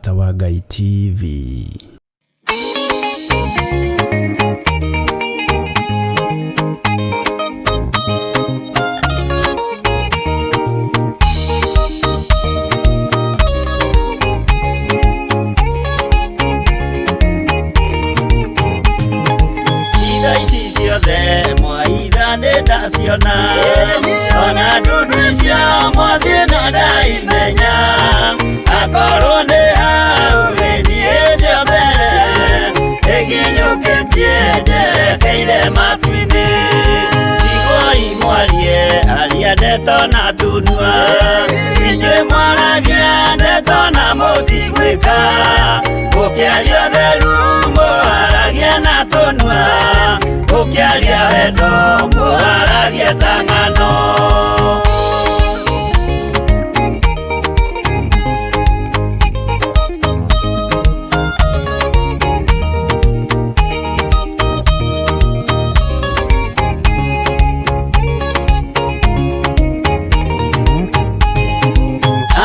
Mũrata wa Ngai TV. Ona duduisha mwathina daimenya akorone haugendie jambere eginyuketie keire matwini igoi mwarie aria ndeto na tunua inywe mwaragia ndeto na mutigwika mukiaria theru mwaragia na tunua mukiaria wendo mwaragia tang'ano.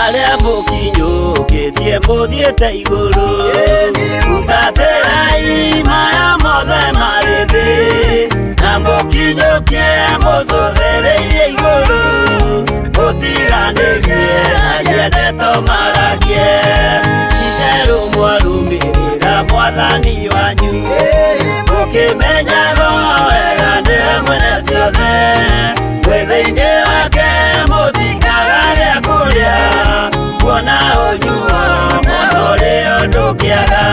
Aria mukinyukitie muthiete iguru utaterai maya mothe marĩ thĩ na mukinyukie mucũthĩrĩirie iguru mutiganĩrie aria ndeto maragie itherũ mwarumĩrĩra mwathani wanyu mukimenyaga wega nĩ mwene ciothe mwĩthĩ-inĩ wake mũtikaga gĩa kũrĩa kuona ũnyuo mũno rĩo ndũkĩaga.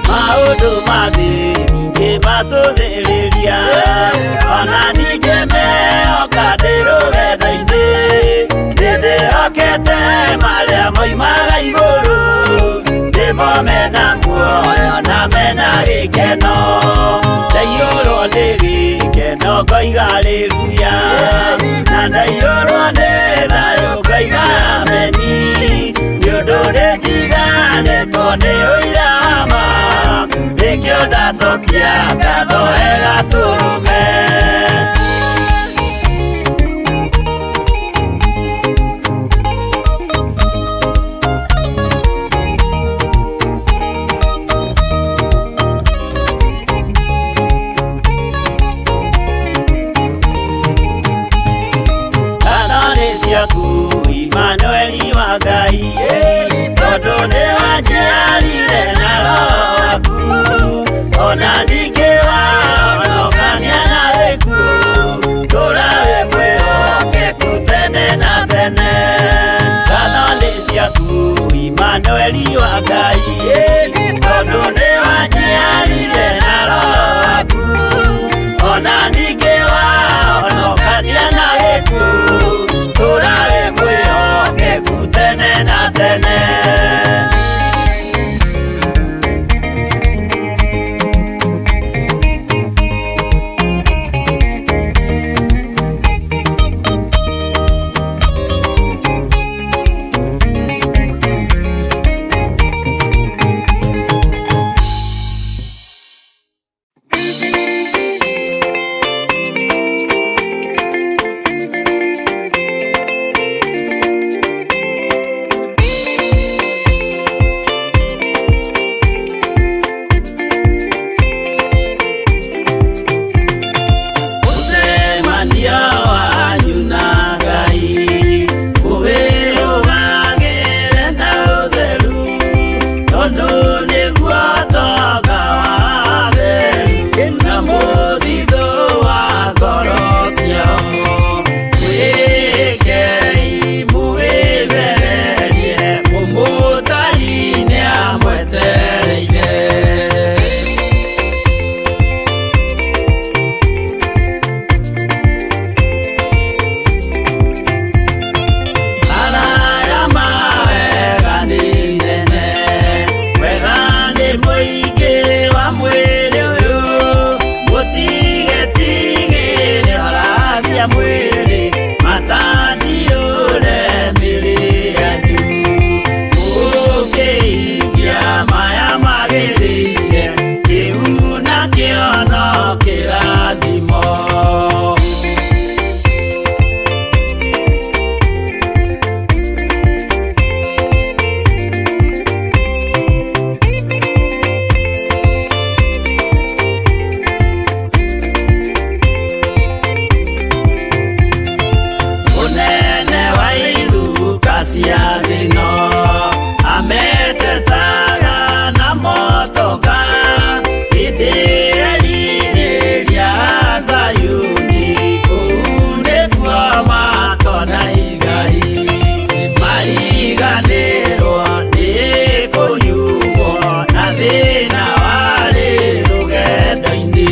Maũndũ mathĩ ningĩ macũthĩrĩria ona ningĩ mehoka ndĩ rũgendo-inĩ nĩndĩhokete marĩa moimaga igũrũ nĩmo mena muoyo na mena gĩkeno ndaiyũrwo nĩ gĩkeno ngoiga haleluya na ndaiyũrwo nĩ thayũ ngoiga ameni nĩũndũ nĩnjiganĩtwo nĩ ũira wa ma nĩkĩo ndacokia ngatho gatũrũme. Imanueli wa Ngai tondũ nĩ wanjiarire na roho waku ona ningĩ wahonokania thino ametetaga na motoka itherirĩria Zayuni kunde kwa makona igai mariganĩrwo nĩ kũnyuo na thĩna warĩ rũgendo-inĩ.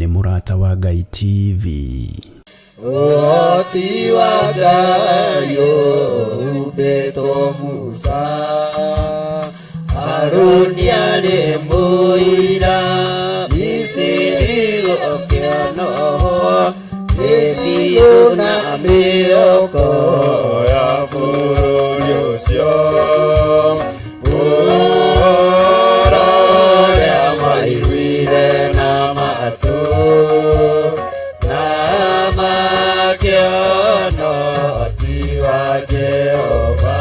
Murata wa Ngai TV. Oti wa Ngai ubeto Musa Haruni ale muira Misiri okeano Ekiyo na mioko ya fururi osyo Ora ya mairuire na matu Nama kĩonoti wa Jehova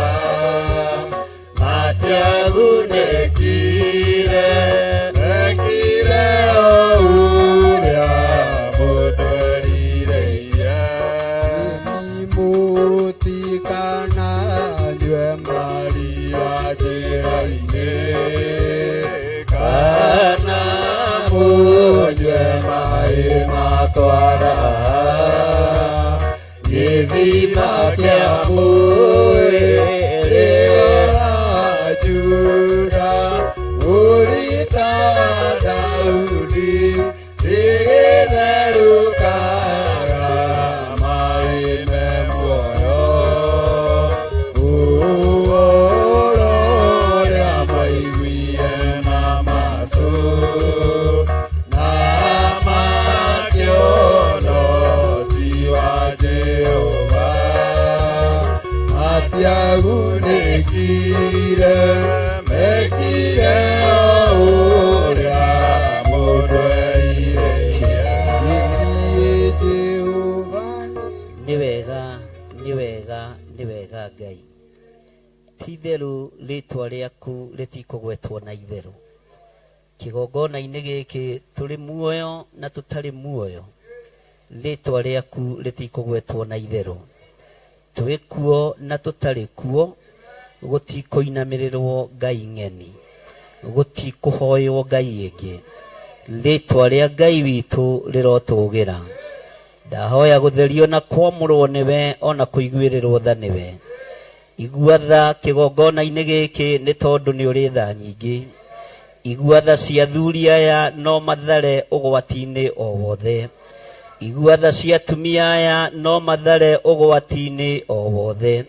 matiagunĩkire mekire o ũrĩa mũndũ erirĩirie mũtikananyue maria njĩra-inĩ kana mũnyue maĩ makwara gĩthima kĩa mwĩrĩ wa Juda mũrita wa Daudi rĩgĩtherũkaga maĩ me muoyo ũhoro ũrĩa maiguire na matũ na makĩonoti wa Jehova matiagunĩkire mekire o ũrĩa mũndũ erirĩirie Jehova. Nĩ wega Ngai, ti itherũ rĩtwa rĩaku rĩtikũgwetwo na itherũ. Kĩgongona-inĩ gĩkĩ tũrĩ muoyo na tũtarĩ muoyo, rĩtwa rĩaku rĩtikũgwetwo na itherũ. Twĩ kuo na tũtarĩ kuo, gũtikũinamĩrĩrwo Ngai ng'eni, gũtikũhoywo Ngai ĩngĩ. Rĩtwa rĩa Ngai witũ rĩrotũgĩra. Ndahoya gũtherio na kwamũrwo nĩwe ona kũiguĩrĩrwo tha nĩwe. Igua tha kĩgongona-inĩ gĩkĩ nĩ tondũ nĩ ũrĩ tha nyingĩ. Igua tha cia athuri aya no mathare ũgwati-inĩ o wothe. Igua tha cia atumia aya no mathare ũgwati-inĩ o wothe.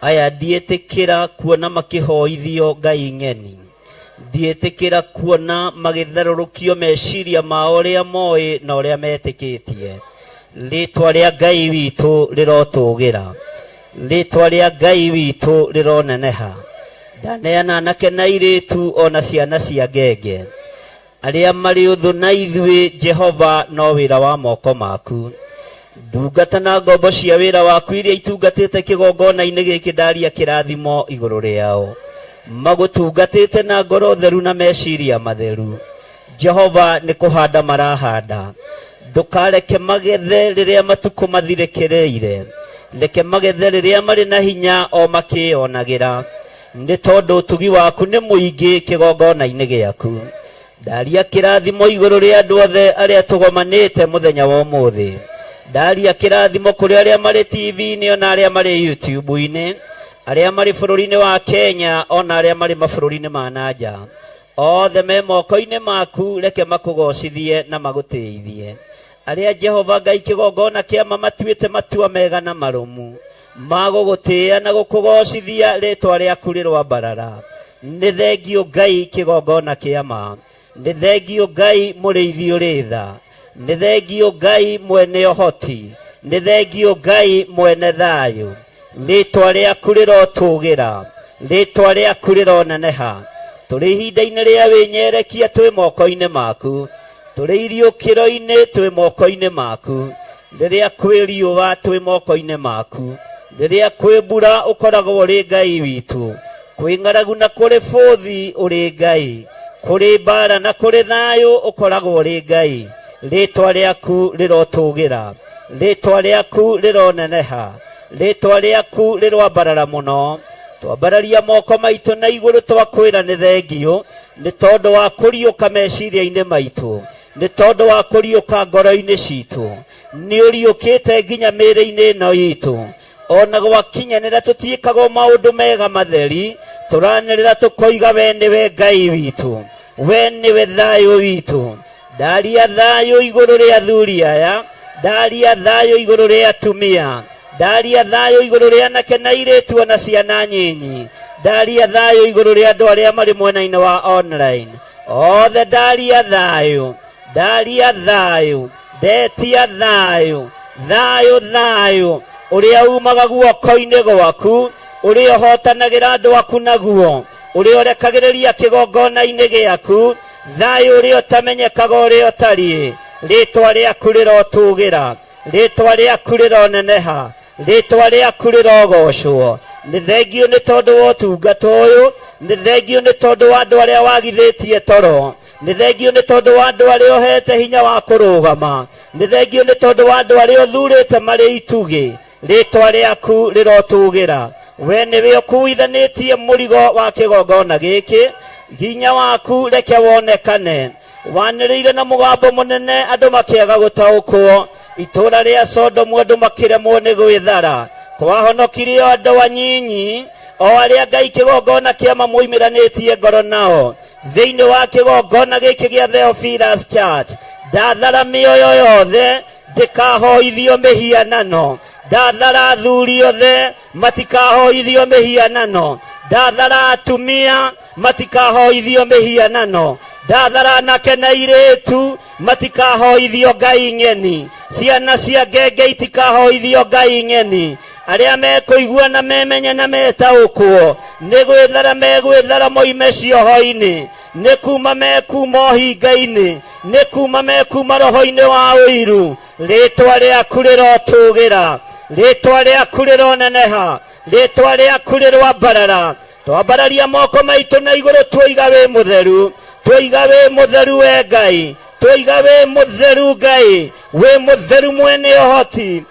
Aya ndiĩtĩkĩra kuona makĩhoithio Ngai ng'eni. Ndiĩtĩkĩra kuona magĩtherũrũkio meciria mao ũrĩa moĩ na ũrĩa metĩkĩtie. Rĩtwa rĩa Ngai witũ rĩrotũgĩra. Rĩtwa rĩa Ngai witũ rĩroneneha. Ndaneana anake na airĩtu ona ciana cia ngenge. Arĩa marĩ ũthũ na ithuĩ Jehova no wĩra wa moko maku. Ndungata na ngombo cia wĩra waku iria itungatĩte kĩgongona-inĩ gĩkĩ ndaria kĩrathimo igũrũ rĩao. Magũtungatĩte na ngoro theru na meciria matheru. Jehova nĩ kũhanda marahanda. Ndũkareke magethe rĩrĩa matukũ mathirĩkĩrĩire. Reke magethe rĩrĩa marĩ na hinya o makĩonagĩra. Nĩ tondũ ũtugi waku nĩ mũingĩ kĩgongona-inĩ gĩaku. Ndaria kĩrathimo igũrũ rĩa andũ othe arĩa tũgomanĩte mũthenya wa ũmũthĩ. Ndaria kĩrathimo kũrĩ arĩa marĩ TV-inĩ ona arĩa marĩ YouTube-inĩ, arĩa marĩ bũrũri-inĩ wa Kenya ona arĩa marĩ mabũrũri-inĩ ma nanja. Othe me moko-inĩ maku, reke makũgocithie na magũteithie. Arĩa Jehova Ngai kĩgongona kĩama matuĩte matua mega na marũmu, magũgũtĩĩa na gũkũgocithia rĩtwa rĩaku rĩrwambarara. Nĩ thengio Ngai kĩgongona kĩama. Nĩ thengio Ngai mũrĩithi ũrĩ tha. Nĩ thengio Ngai mwene ũhoti. Nĩ thengio Ngai mwene thayũ. Rĩtwa rĩaku rĩrotũgĩra. Rĩtwa rĩaku rĩroneneha. Tũrĩ ihinda-inĩ rĩa wĩnyerekia twĩ moko-inĩ maku. Tũrĩ iriũkĩro-inĩ twĩ moko-inĩ maku. Rĩrĩa kwĩ riũa twĩ moko-inĩ maku. Rĩrĩa kwĩ mbura ũkoragwo ũrĩ Ngai witũ. Kwĩ ng'aragu na kũrĩ bũthi ũrĩ Ngai. Kũrĩ mbara na kũrĩ thayũ ũkoragwo ũrĩ Ngai. Rĩtwa rĩaku rĩrotũgĩra. Rĩtwa rĩaku rĩroneneha. Rĩtwa rĩaku rĩrwambarara mũno. Twambararia moko maitũ na igũrũ twakwĩra nĩ thengio. Nĩ tondũ wa kũriũka meciria-inĩ maitũ. Nĩ tondũ wa kũriũka ngoro-inĩ citũ. Nĩ ũriũkĩte nginya mĩĩrĩ-inĩ ĩno itũ. Ona gwakinyanĩra tũtiĩkaga maũndũ mega matheri. Tũranĩrĩra tũkoiga we nĩwe Ngai witũ. We nĩwe thayũ witũ. Ndaria thayũ igũrũ rĩa athuri aya. Ndaria thayũ igũrũ rĩa atumia. Ndaria thayũ igũrũ rĩa anake na airĩtu ona ciana nyinyi. Ndaria thayũ igũrũ rĩa andũ arĩa marĩ mwena-inĩ wa online. Othe ndaria thayũ. Ndaria thayũ. Ndetia thayũ. Thayũ thayũ. Ũrĩa umaga guoko-inĩ gwaku. Ũrĩa ũhotanagĩra andũ aku naguo. Ũrĩa ũrekagĩrĩria kĩgongona-inĩ gĩaku. Thayũ ũrĩa ũtamenyekaga ũrĩa ũtariĩ. Rĩtwa rĩaku rĩrotũgĩra. ritwa rĩaku rĩroneneha, ritwa rĩaku rĩrogocwo. Nĩ thengio nĩ tondũ wa ũtungata ũyũ, nĩ thengio nĩ tondũ wa andũ arĩa wagithĩtie toro, nĩ thengio nĩ tondũ wa andũ arĩa ũhete hinya wa kũrũgama, nĩ thengio nĩ tondũ wa andũ arĩa ũthurĩte marĩ itugĩ. Ritwa rĩaku rĩrotũgĩra, we nĩwe ũkuithanĩtie mũrigo wa kĩgongona gĩkĩ, hinya waku reke wonekane. Wanĩrĩire na mũgambo mũnene andũ makĩaga gũtaũkwo, itũũra rĩa Sodomu andũ makĩremwo nĩ gwĩthara. Kwahonokirie andũ anyinyi, o arĩa Ngai kĩgongona kĩamamũimĩranĩtie ngoro nao thĩinĩ wa kĩgongona gĩkĩ gĩa Theophilus Church. Ndathara mĩoyo yothe ndĩkahoithio mĩhianano, ndathara athuri othe matikahoithio mĩhianano, ndathara atumia matikahoithio mĩhianano, ndathara anake na airĩtu matikahoithio ngai ng'eni, ciana cia ngenge itikahoithio ngai ng'eni. Arĩa mekũigua na memenye na metaũkwo nĩ gwĩthara megwĩthara moime cioho-inĩ, nĩ kuma mekuma ũhinga-inĩ, nĩ kuma mekuma roho-inĩ wa ũiru. Rĩtwa rĩaku rĩrotũgĩra, rĩtwa rĩaku rĩroneneha, rĩtwa rĩaku rĩrwambarara. Twambararia moko maitũ na igũrũ twoiga wĩ mũtheru, twoiga wĩ mũtheru we Ngai, twoiga wĩ mũtheru Ngai, wĩ mũtheru mwene ũhoti,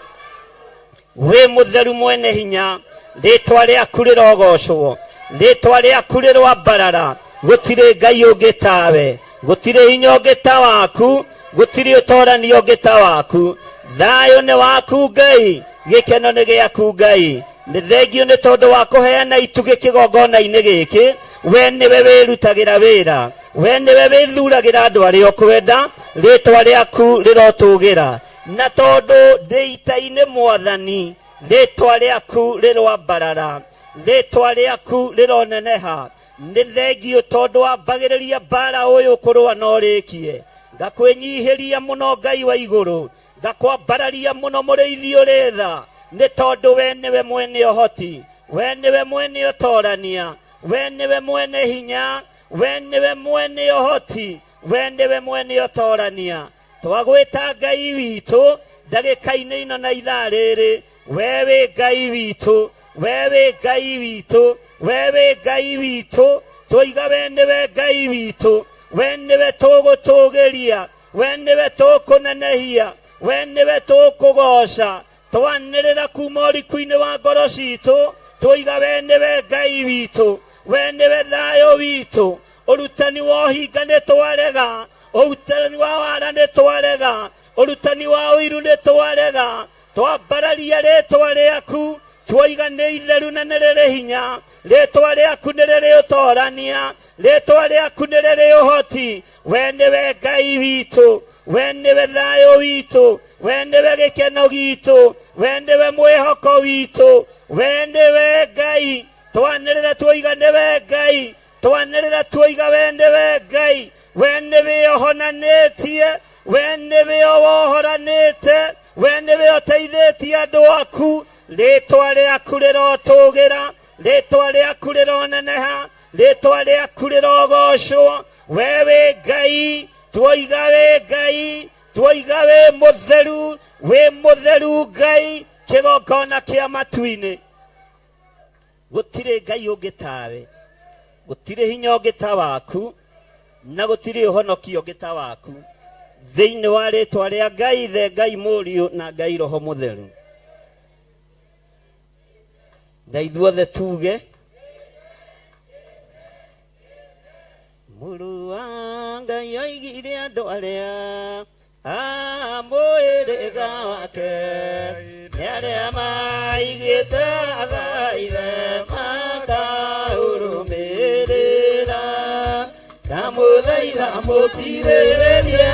wĩ mũtheru mwene hinya. Rĩtwa rĩaku rĩrogocwo, rĩtwa rĩaku rĩrwambarara. Gũtirĩ Ngai ũngĩ tawe, gũtirĩ hinya ũngĩ ta waku, gũtirĩ ũtoranio ũngĩ ta waku. Thayũ nĩ waku Ngai, gĩkeno nĩ gĩaku Ngai. Nĩ thengio nĩ tondũ wa kũheana itugĩ kĩgongona-inĩ gĩkĩ. We nĩwe wĩrutagĩra wĩra, we nĩwe wĩthuragĩra andũ arĩa ũkwenda. Rĩtwa rĩaku rĩrotũgĩra, na tondũ ndĩ ita-inĩ Mwathani, rĩtwa rĩaku rĩrwambarara, rĩtwa rĩaku rĩroneneha. Nĩ thengio tondũ wambagĩrĩria mbara ũyũ kũrũa na ũrĩkie. Ngakwĩnyihĩria mũno Ngai wa igũrũ, ngakwambararia mũno mũrĩithi ũrĩ tha, nĩ tondũ we nĩwe mwene ũhoti, we nĩwe mwene ũtorania, we nĩwe mwene hinya, we nĩwe mwene ũhoti, we nĩwe mwene ũtorania. Twagwĩta Ngai witũ ndagĩka-inĩ ino na ithaa rĩrĩ. We wĩ Ngai witũ, we wĩ Ngai witũ, we wĩ Ngai witũ. Twoiga we nĩwe Ngai witũ, we nĩwe tũgũtũgĩria, we nĩwe tũkũnenehia, we nĩwe tũkũgoca. Twanĩrĩra kuma ũriku-inĩ wa ngoro citũ, twoiga we nĩwe Ngai witũ, we nĩwe thayũ witũ. Ũrutani wa ũhinga nĩ twarega, ũrutani wa wara nĩ twarega, ũrutani wa ũiru nĩ twarega. Twambararia rĩtwa rĩaku, twoiga nĩ itheru na nĩ rĩrĩ hinya. Rĩtwa rĩaku nĩ rĩrĩ ũtorania, rĩtwa rĩaku nĩ rĩrĩ ũhoti. We nĩwe Ngai witũ, we nĩwe thayũ witũ, we nĩwe gĩkeno gitũ, we nĩwe mwĩhoko witũ, we nĩwe Ngai. Twanĩrĩra twoiga nĩwe Ngai, twanĩrĩra twoiga we nĩwe Ngai. We nĩwe ũhonanĩtie, we nĩwe wohoranĩte, we nĩwe ũteithĩtie andũ aku. Rĩtwa rĩaku rĩrotũgĩra, rĩtwa rĩaku rĩroneneha, rĩtwa rĩaku rĩrogocwo. We wĩ Ngai, twoiga wĩ Ngai, twoiga wĩ mũtheru, wĩ mũtheru Ngai. Kĩgongona kĩa matu-inĩ, gũtirĩ Ngai ũngĩ tawe, gũtirĩ hinya ũngĩ ta waku, na gũtirĩ ũhonokio ũngĩ ta waku. Thĩinĩ wa rĩtwa rĩa Ngai Ithe, Ngai Mũriũ na Ngai Roho Mũtheru. Na ithuothe tuge mũrũ wa Ngai oigire andũ arĩa a mũhĩrĩga wake nĩ arĩa maiguĩte athaithe makahurumĩrĩra. Ndamũthaitha mũkirĩrĩrie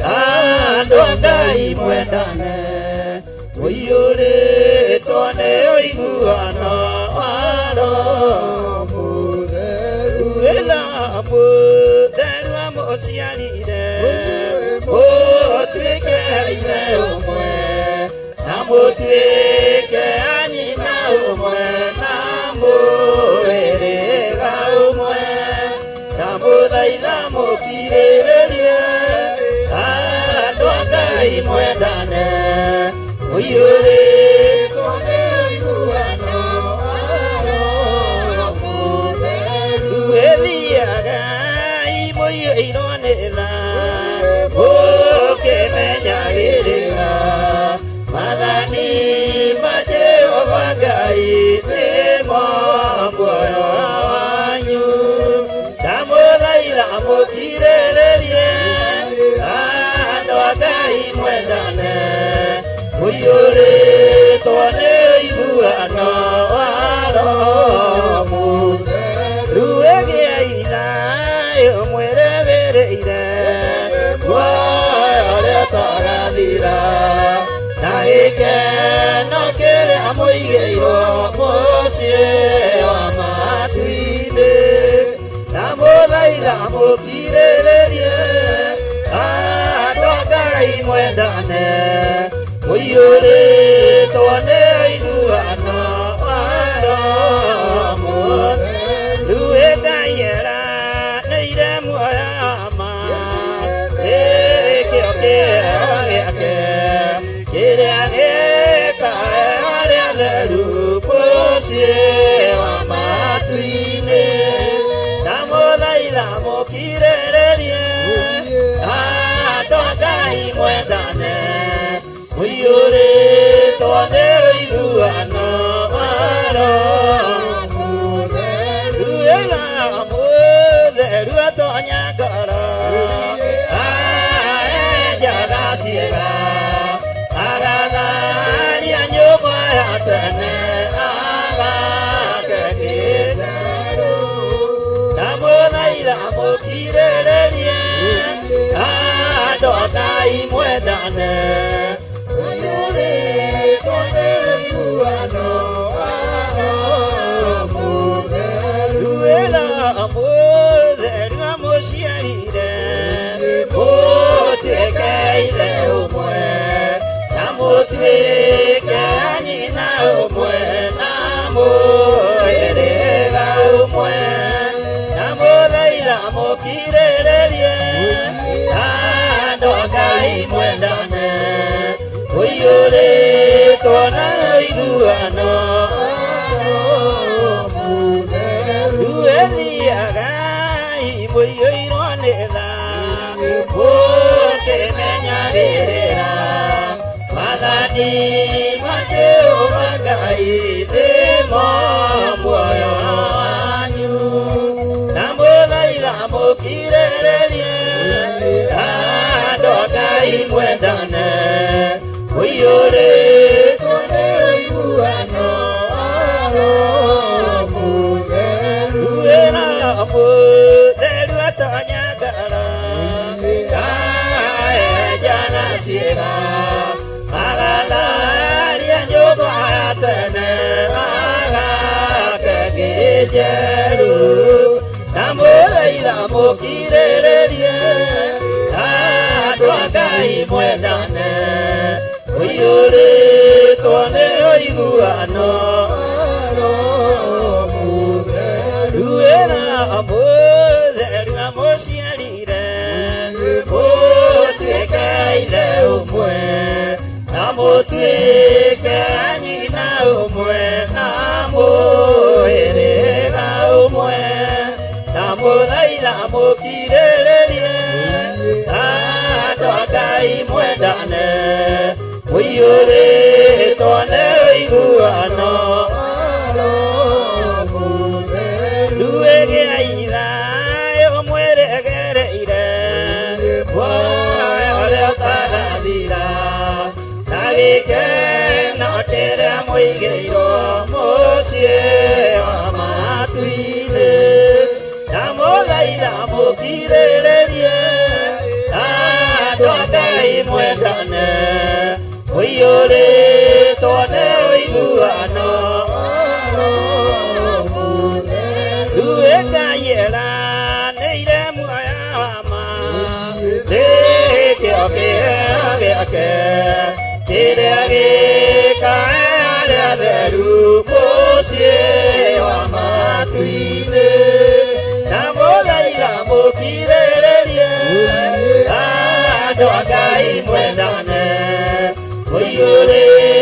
andũ a Ngai mwendane, mũiyũrĩtwo nĩ ũiguano wa Roho Mũtheru. Wĩna mũtheru amũciarire, mũtuĩke ithe ũmwe, na mũtuĩke a nyina ũmwe, na mũhĩrĩga ũmwe. Ndamũthaitha mũkirĩrĩrie andũ a Ngai mwendane, nĩtha mũkĩmenyagĩrĩra mathani ma Jehova Ngai nĩmo muoyo wanyu ndamũthaitha mũkirĩrĩrie andũ a Ngai mwendane mũiyũrĩtwo nĩ ũiguano wa Roho Mũtheru gĩai thayũ mwĩrĩgĩrĩire muoyo ũrĩa ũtagathira na gĩkeno kĩrĩa mũigĩirwo mũciĩ wa matu-inĩ ndamũthaitha mũkirĩrĩrie andũ a Ngai mwendane mũiyũrĩtwo nĩ ũiguano wa Roho Mũtheru Ngai eranĩire muoyo ma gĩkĩo kĩeo gĩake kĩrĩa gĩkae arĩa atheru mũciĩ wa matu-inĩ ndamũthaitha mũkirĩrĩrie andũ a Ngai mwendane mũiyũrĩtwo nĩ ũiguano wa Roho Mũtheru Mũtheru atonya ngoro enjaga ciĩga agatharia nyũmba ya tene agake gĩtaro ndamũthaitha mũkirĩrĩrie andũ a Ngai mwendane mũiyũrĩtwo nĩ ũiguano wa Roho Mũtheru Mũtheru amũciarire mũtuĩke ithe ũmwe na mũtuĩke nyina ũmwe na mũhĩrĩga ũmwe ndamũthaitha mũkirĩrĩrie andũ a Ngai mwendane mũiyũrĩtwo na ũiguano wa Roho Mũtheru ethiaga mũiyũirwo nĩ tha mũkĩmenyagĩrĩra mathani ma Jehova Ngai nĩmo muoyo wanyu ndamũthaitha mũkirĩrĩrie andũ a Ngai mwendane mũiyũrĩtwo nĩ ũiguano wa Roho Mũtheru Mũtheru atonya ngoro enjaga ciĩga agatharia nyũmba ya tene agake gĩtheru ndamũthaitha mũkirĩrĩrie andũ a Ngai mwendane mũiyũrĩtwo nĩ ũiguano wa Roho Mũtheru Mũtheru amũciarire mũtuĩke ithe ũmwe na mũtuĩke nyina ũmwe na mũhĩrĩga ũmwe ndamũthaitha mũkirĩrĩrie andũ a Ngai mwendane mũiyũrĩtwo nĩ ũiguano wa Roho Mũtheru gĩai thayũ mwĩrĩgĩrĩire muoyo ũrĩa ũtagathira na gĩkeno kĩrĩa mũigĩirwo mũciĩ wa matu-inĩ ndamũthaitha mũkirĩrĩrie andũ a Ngai mwendane mũiyũrĩtwo nĩ ũiguano wa Roho Mũtheru Ngai eranĩire muoyo ma gĩkĩo kĩeo gĩake kĩrĩa gĩkae arĩa atheru mũciĩ wa matu-inĩ ndamũthaitha mũkirĩrĩrie andũ a Ngai mwendane mũiyũrĩtwo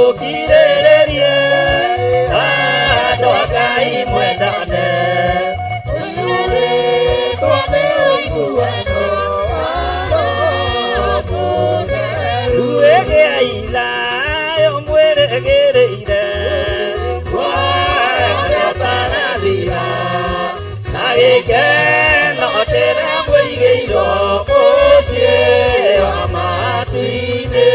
mũkirĩrĩrie andũ a Ngai mwendane ruĩgĩai thayũ mwĩrĩgĩrĩire gwathĩotarathia na gĩkeno kĩrĩa mũigĩirwo mũciĩ wa matu-inĩ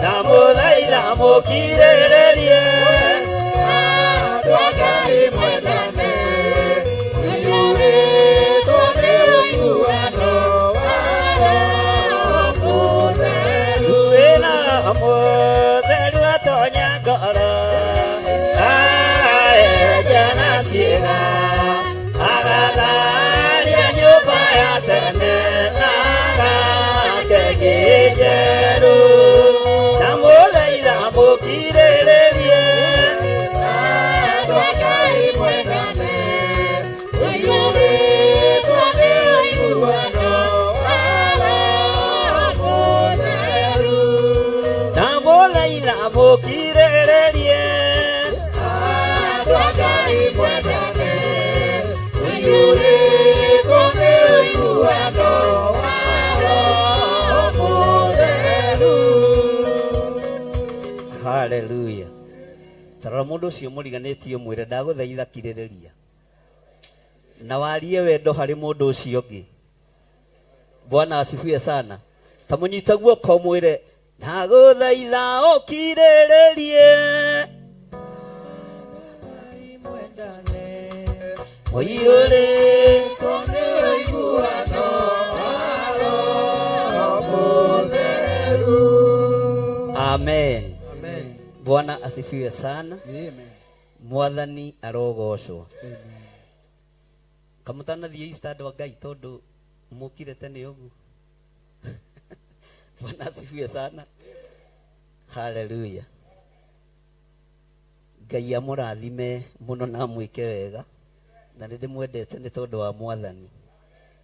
na mũthaitha mũkirĩrĩrie andũ a Ngai mwendane mũiyũrĩtwo nĩ ũiguano wa Roho Mũtheru wĩna mũtheru atonya ngoro aenja na ciĩga agatharia nyũmba ya tene na agakeki njerũ na mũthaitha mũkirĩrĩrie andũ a Ngai mwendane mũiyũrĩtwo nĩ ũiguano wa Roho Mũtheru na mũthaitha mũkirĩrĩrie andũ a Ngai mwendane mũiyũrĩtwo nĩ ũiguano wa Roho Mũtheru. Haleluya. Tarora mũndũ ũcio mũriganĩtie mwĩre ndagũthaitha kirĩrĩria na warie wendo harĩ mũndũ ũcio ũngĩ. Bwana asifiwe sana. Ta mũnyita guoko mwĩre ndagũthaitha ũkirĩrĩrie mũiyũrĩtwo nĩ ũiguano wa Roho Mũtheru. Amen. Bwana asifiwe sana. Mwathani arogocwo. Kamũtanathie Easter andũ a Ngai tondũ mũkire tene ũguo. Bwana asifiwe sana. Haleluya. Ngai amũrathime mũno na mwĩke wega na nĩndĩmwendete nĩ tondũ wa Mwathani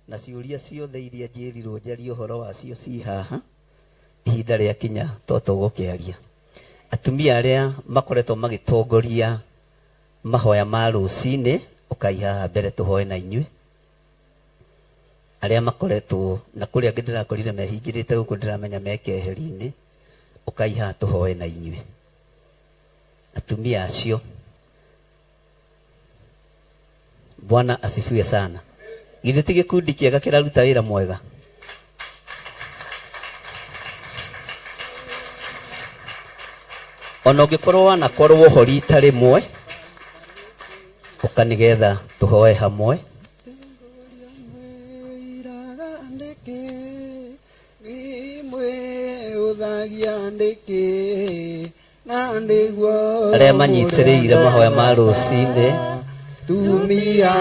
na ciũria ciothe iria njĩrirwo njarie ũhoro wacio ci haha ihinda rĩa kinya tũgũkĩaria. Atumia arĩa makoretwo magĩtongoria mahoya ma rũcinĩ ũkaihaha mbere tũhoe na inyuĩ. Arĩa makoretwo na kũrĩa angĩ ndĩrakorire mehingĩrĩte gũkũ ndĩramenya mekeheri-inĩ ũkaihaha tũhoe na inyuĩ. Atumia acio Bwana asifiwe sana. Githĩ ti gĩkundi kĩega kĩraruta wĩra mwega? Ona ũngĩkorwo wanakorwo ho rita rĩmwe ũkanigetha tũhoe hamwe. Arĩa manyitĩrĩire mahoya ma rũcinĩ tumia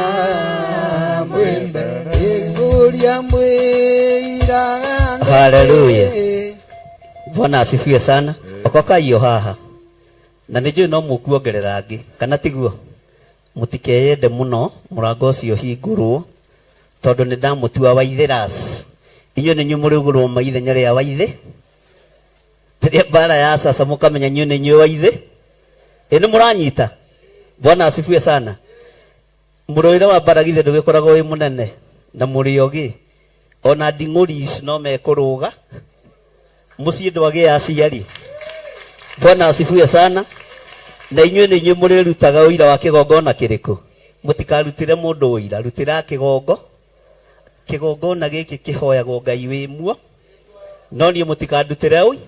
mwembe iguria mwira. Haleluya. Bwana asifiwe sana. Okokaio haha na nĩnjũĩ no mũkuongerera angĩ kana tiguo. Mũtikeyende mũno mũrango ũcio hingũrwo tondũ nĩ ndamũtua Waithĩras. Inyuĩ nĩ inyuĩ mũrĩgũrwo maithenya rĩa Waithĩ. Rĩrĩa mbara ya sasa mũkamenya inyuĩ nĩ inyuĩ Waithĩ. Nĩ mũranyita. Bwana asifiwe sana. Mũrũĩre wa mbara githĩ ndũgĩkoragwo wĩ mũnene na mũrĩ ogĩ. Ona nding'ũri ici no mekũrũga mũciĩ ndwagĩa aciari. Bwana asifiwe sana. Na inyuĩ nĩ inyuĩ mũrĩrutaga ũira wa kĩgongona kĩrĩkũ. Mũtikarutĩre mũndũ ũira, rutĩra kĩgongona gĩkĩ kĩhoyagwo Ngai wĩ muo. No niĩ mũtikandutĩre ũi.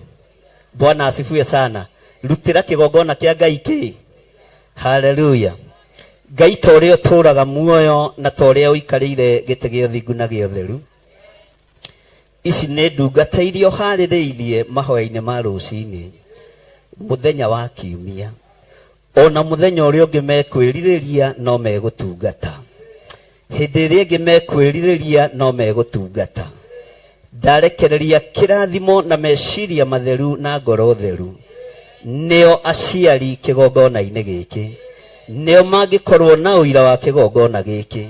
Bwana asifiwe sana. Rutĩra kĩgongona kĩa Ngai kĩ. Haleluya. Ngai ta ũrĩa ũtũũraga muoyo na ta ũrĩa ũikarĩire gĩtĩ gĩa ũthingu na gĩa ũtheru. Ici nĩ ndungata iria ũharĩrĩirie mahoya-inĩ ma rũcinĩ mũthenya wa kiumia. Ona mũthenya ũrĩa ũngĩ mekwĩrirĩria no megũtungata. Hĩndĩ ĩrĩa ĩngĩ mekwĩrirĩria no megũtungata. Ndarekereria kĩrathimo na meciria matheru na ngoro theru. Nĩo aciari kĩgongona-inĩ gĩkĩ. Nĩo mangĩkorwo na ũira wa kĩgongona gĩkĩ.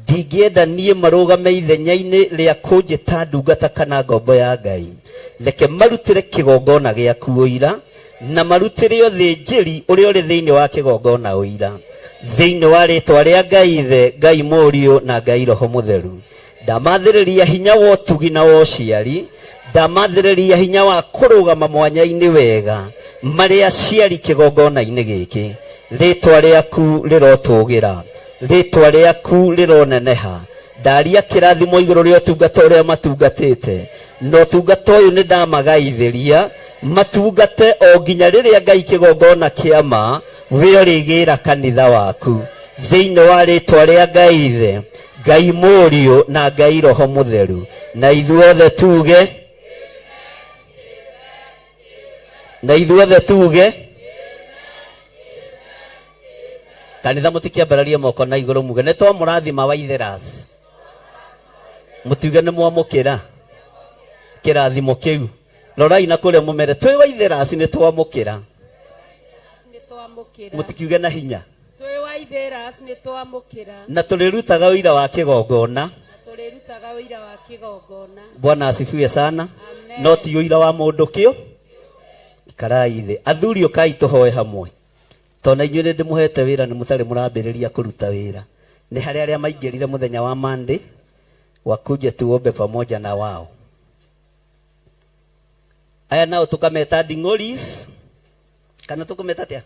Ndingĩenda niĩ marũgame ithenya-inĩ rĩa kũnjĩta ndungata kana ngombo ya Ngai. Reke marutĩre kĩgongona gĩaku ũira na marutire ũthĩnjĩri ũrĩa ũrĩ thĩinĩ wa kĩgongona ũira thĩinĩ wa rĩĩtwa rĩa Ngai Ithe, Ngai Mũriũ na Ngai Roho Mũtheru. Ndamathĩrĩria hinya wa ũtugi na wa ũciari, ndamathĩrĩria hinya wa kũrũgama mwanya-inĩ wega marĩ aciari kĩgongona-inĩ gĩkĩ. Rĩĩtwa rĩaku rĩrotũgĩra, rĩĩtwa rĩaku rĩroneneha. Ndaria kĩrathimo igũrũ rĩa ũtungata ũrĩa matungatĩte, na ũtungata ũyũ nĩ ndamagaithĩria matungate o nginya rĩrĩa Ngai kĩgongona kĩama we ũrĩgĩra kanitha waku thĩinĩ wa rĩĩtwa rĩa Ngai Ithe, Ngai Mũriũ na Ngai Roho Mũtheru. Na ithuothe tuge, na ithuothe tuge, kanitha mũtikĩambararie moko na igũrũ muge nĩ twamũrathima Waitherus, mũtuge nĩ mwamũkĩra kĩrathimo kĩu. Rorai na kũrĩa mũmere twĩ Waitherus nĩ twamũkĩra, mũtikiuge na hinya. Twĩ Waitherus nĩ twamũkĩra na tũrĩrutaga ũira wa kĩgongona. Bwana asifiwe sana. No ti ũira wa mũndũ kĩo. Ikarai thĩ. Athuri ũkai tũhoe hamwe, tondũ inyuĩ nĩ ndĩmũhete wĩra nĩ mũtarĩ mũrambĩrĩria kũruta wĩra. Nĩ harĩ arĩa maingĩrire mũthenya wa Monday wakuje tuombe pamoja na wao. Aya nao tukameta Ding'oris, kana tukameta tia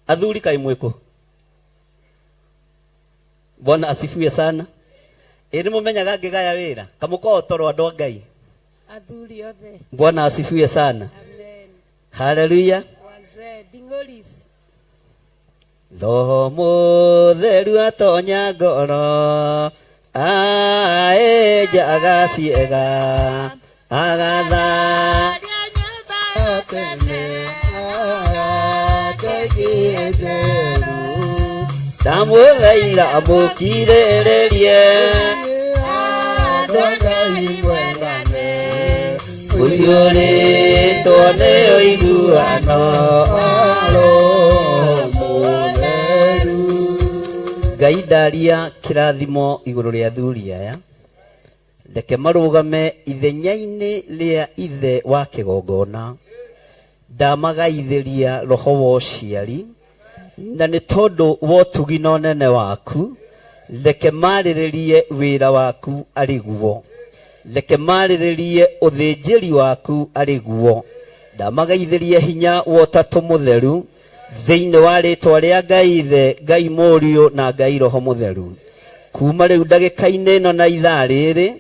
athuri kai mwiko. Bwana asifiwe sana. Ĩrĩ mũmenyaga ngĩgaya wĩra kamũko toro andũ a Ngai athuri othe. Bwana asifiwe sana. Amen. Hallelujah. Wazee Ding'oris. Roho Mũtheru atonya ngoro, aeja agaciega agatha ndamũthaitha amũkirĩrĩrie ũiyũrĩtwo nĩ ũiguano Ngai ndaria kĩrathimo igũrũ rĩa athuri aya, reke marũgame ithenya-inĩ rĩa Ithe wa kĩgongona. Ndamagaithĩria roho wa ũciari, na nĩ tondũ wa ũtugi na ũnene waku, reke marĩrĩrie wĩra waku arĩ guo, reke marĩrĩrie ũthĩnjĩri waku arĩ guo. Ndamagaithĩria hinya wa ũtatũ mũtheru thĩinĩ wa rĩĩtwa rĩa Ngai Ithe, Ngai Mũriũ na Ngai Roho Mũtheru. Kuma rĩu ndagĩka-inĩ ĩno na ithaa rĩrĩ,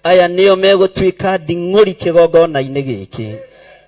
aya nĩo megũtuĩka nding'ũri kĩgongona-inĩ gĩkĩ,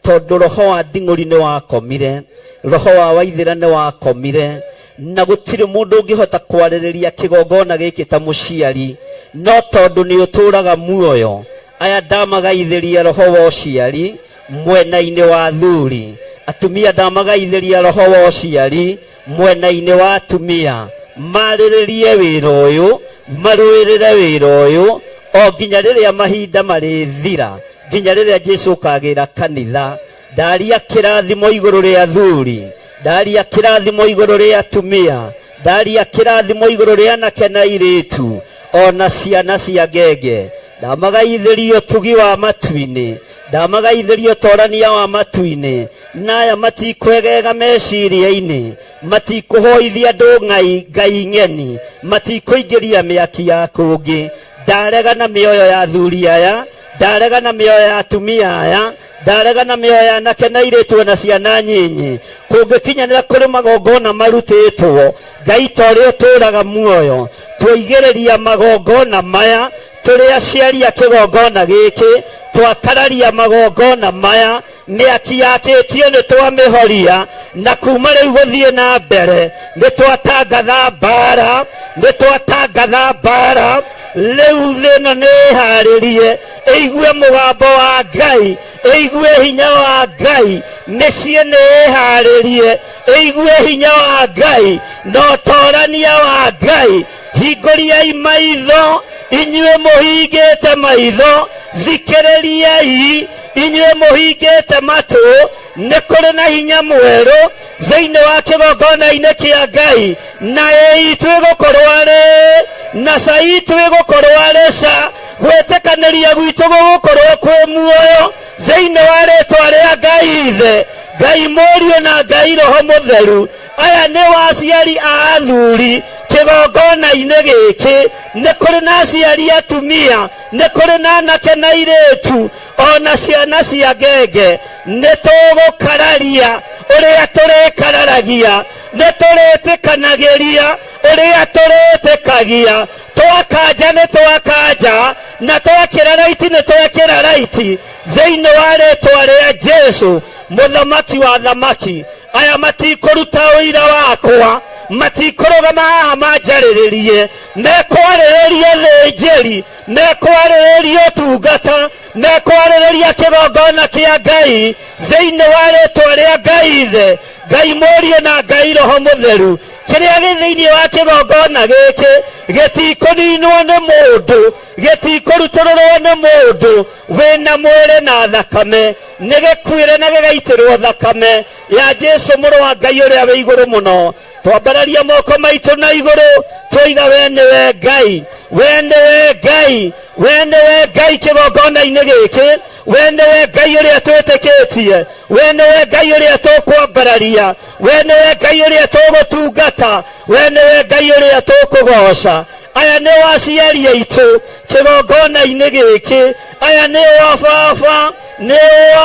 tondũ roho wa nding'ũri nĩ wakomire, roho wa Waithĩra nĩ wakomire, na gũtirĩ mũndũ ũngĩhota kwarĩrĩria kĩgongona gĩkĩ ta mũciari, no tondũ nĩ ũtũũraga muoyo. Aya ndamagaithĩria roho wa ũciari mwena-inĩ wa athuri. Atumia ndamagaithĩria roho wa ũciari mwena-inĩ wa atumia, marĩrĩrie wĩra ũyũ, marũĩrĩre wĩra ũyũ o nginya rĩrĩa mahinda marĩthira, nginya rĩrĩa Jesũ akagĩra kanitha. Ndaria kĩrathimo igũrũ rĩa athuri, ndaria kĩrathimo igũrũ rĩa atumia, ndaria kĩrathimo igũrũ rĩa anake na airĩtu ona ciana cia ngenge. Ndamagaithĩria ũtugi wa matu-inĩ, ndamagaithĩria ũtorania wa matu-inĩ, na aya matikwegega meciria-inĩ, matikũhoithia andũ ngai ng'eni, matikũingĩria mĩaki ya kũngĩ. Ndarega na mĩoyo ya athuri aya, ndarega na mĩoyo ya atumia aya, ndarega na mĩoyo ya anake na airĩtu na ciana nyinyi. Kũngĩkinyanĩra kũrĩ magongona marutĩtwo, Ngai ta ũrĩa ũtũũraga muoyo, twaigĩrĩria magongona maya tũrĩ aciari a kĩgongona gĩkĩ, twakararia magongona maya, mĩaki yakĩtio nĩ twamĩhoria, na kuma rĩu gũthiĩ na mbere nĩ twatangatha mbara, nĩ twatangatha mbara. Rĩu thĩ ĩno nĩ ĩharĩrie ĩigue mũgambo wa Ngai, ĩigue hinya wa Ngai, mĩciĩ nĩ ĩharĩrie ĩigue hinya wa Ngai na ũtorania wa Ngai. Hingũriai maitho inyuĩ mũhingĩte maitho, thikĩrĩriai inyuĩ mũhingĩte matũ, nĩ kũrĩ na hinya mwerũ thĩinĩ wa kĩgongona-inĩ kĩa Ngai, na itu ĩgũkorwo arĩ na ca itu ĩgũkorwo arĩ ca, gwĩtĩkanĩria gwitũ gũgũkorwo kwĩ muoyo, thĩinĩ wa rĩtwa rĩa Ngai Ithe, Ngai Mũriũ na Ngai Roho Mũtheru. Aya nĩ aciari a athuri kĩgongona-inĩ gĩkĩ. Nĩ kũrĩ na aciari atumia, nĩ kũrĩ na anake na airĩtu, ona ciana cia ngenge. Nĩ tũgũkararia ũrĩa tũrĩkararagia, nĩ tũrĩtĩkanagĩria ũrĩa tũrĩtĩkagia. Twakanja nĩ twakanja, na twakĩra raiti nĩ twakĩra raiti, thĩinĩ wa rĩtwa rĩa Jesu, mũthamaki wa thamaki. Aya matikũruta ũira wakwa, matikũrũgama haha manjarĩrĩrie, mekwarĩrĩria thĩnjĩri, mekwarĩrĩria ũtungata, mekwarĩrĩria kĩgongona kĩa Ngai, thĩinĩ wa rĩtwa rĩa Ngai Ithe, Ngai Mũriũ na Ngai Roho Mũtheru. Kĩrĩa gĩ thĩinĩ wa kĩgongona gĩkĩ gĩtikũninwo nĩ mũndũ, gĩtikũrutũrũrwo nĩ mũndũ wĩna mwĩrĩ na thakame, nĩ gĩkuĩre na gĩgaitĩrwo thakame ya Jesu mũrũ wa Ngai ũrĩa wĩ igũrũ mũno. Twambararia moko maitũ na igũrũ, twoiga we nĩwe Ngai, we nĩwe Ngai, we nĩwe Ngai kĩgongona-inĩ gĩkĩ, we nĩwe Ngai ũrĩa twĩtĩkĩtie, we nĩwe Ngai ũrĩa tũkwambararia, we nĩwe Ngai ũrĩa tũgũtungata, we nĩwe Ngai ũrĩa tũkũgoca. Aya nĩ aciari aitũ kĩgongona-inĩ gĩkĩ, aya nĩ a baba, nĩ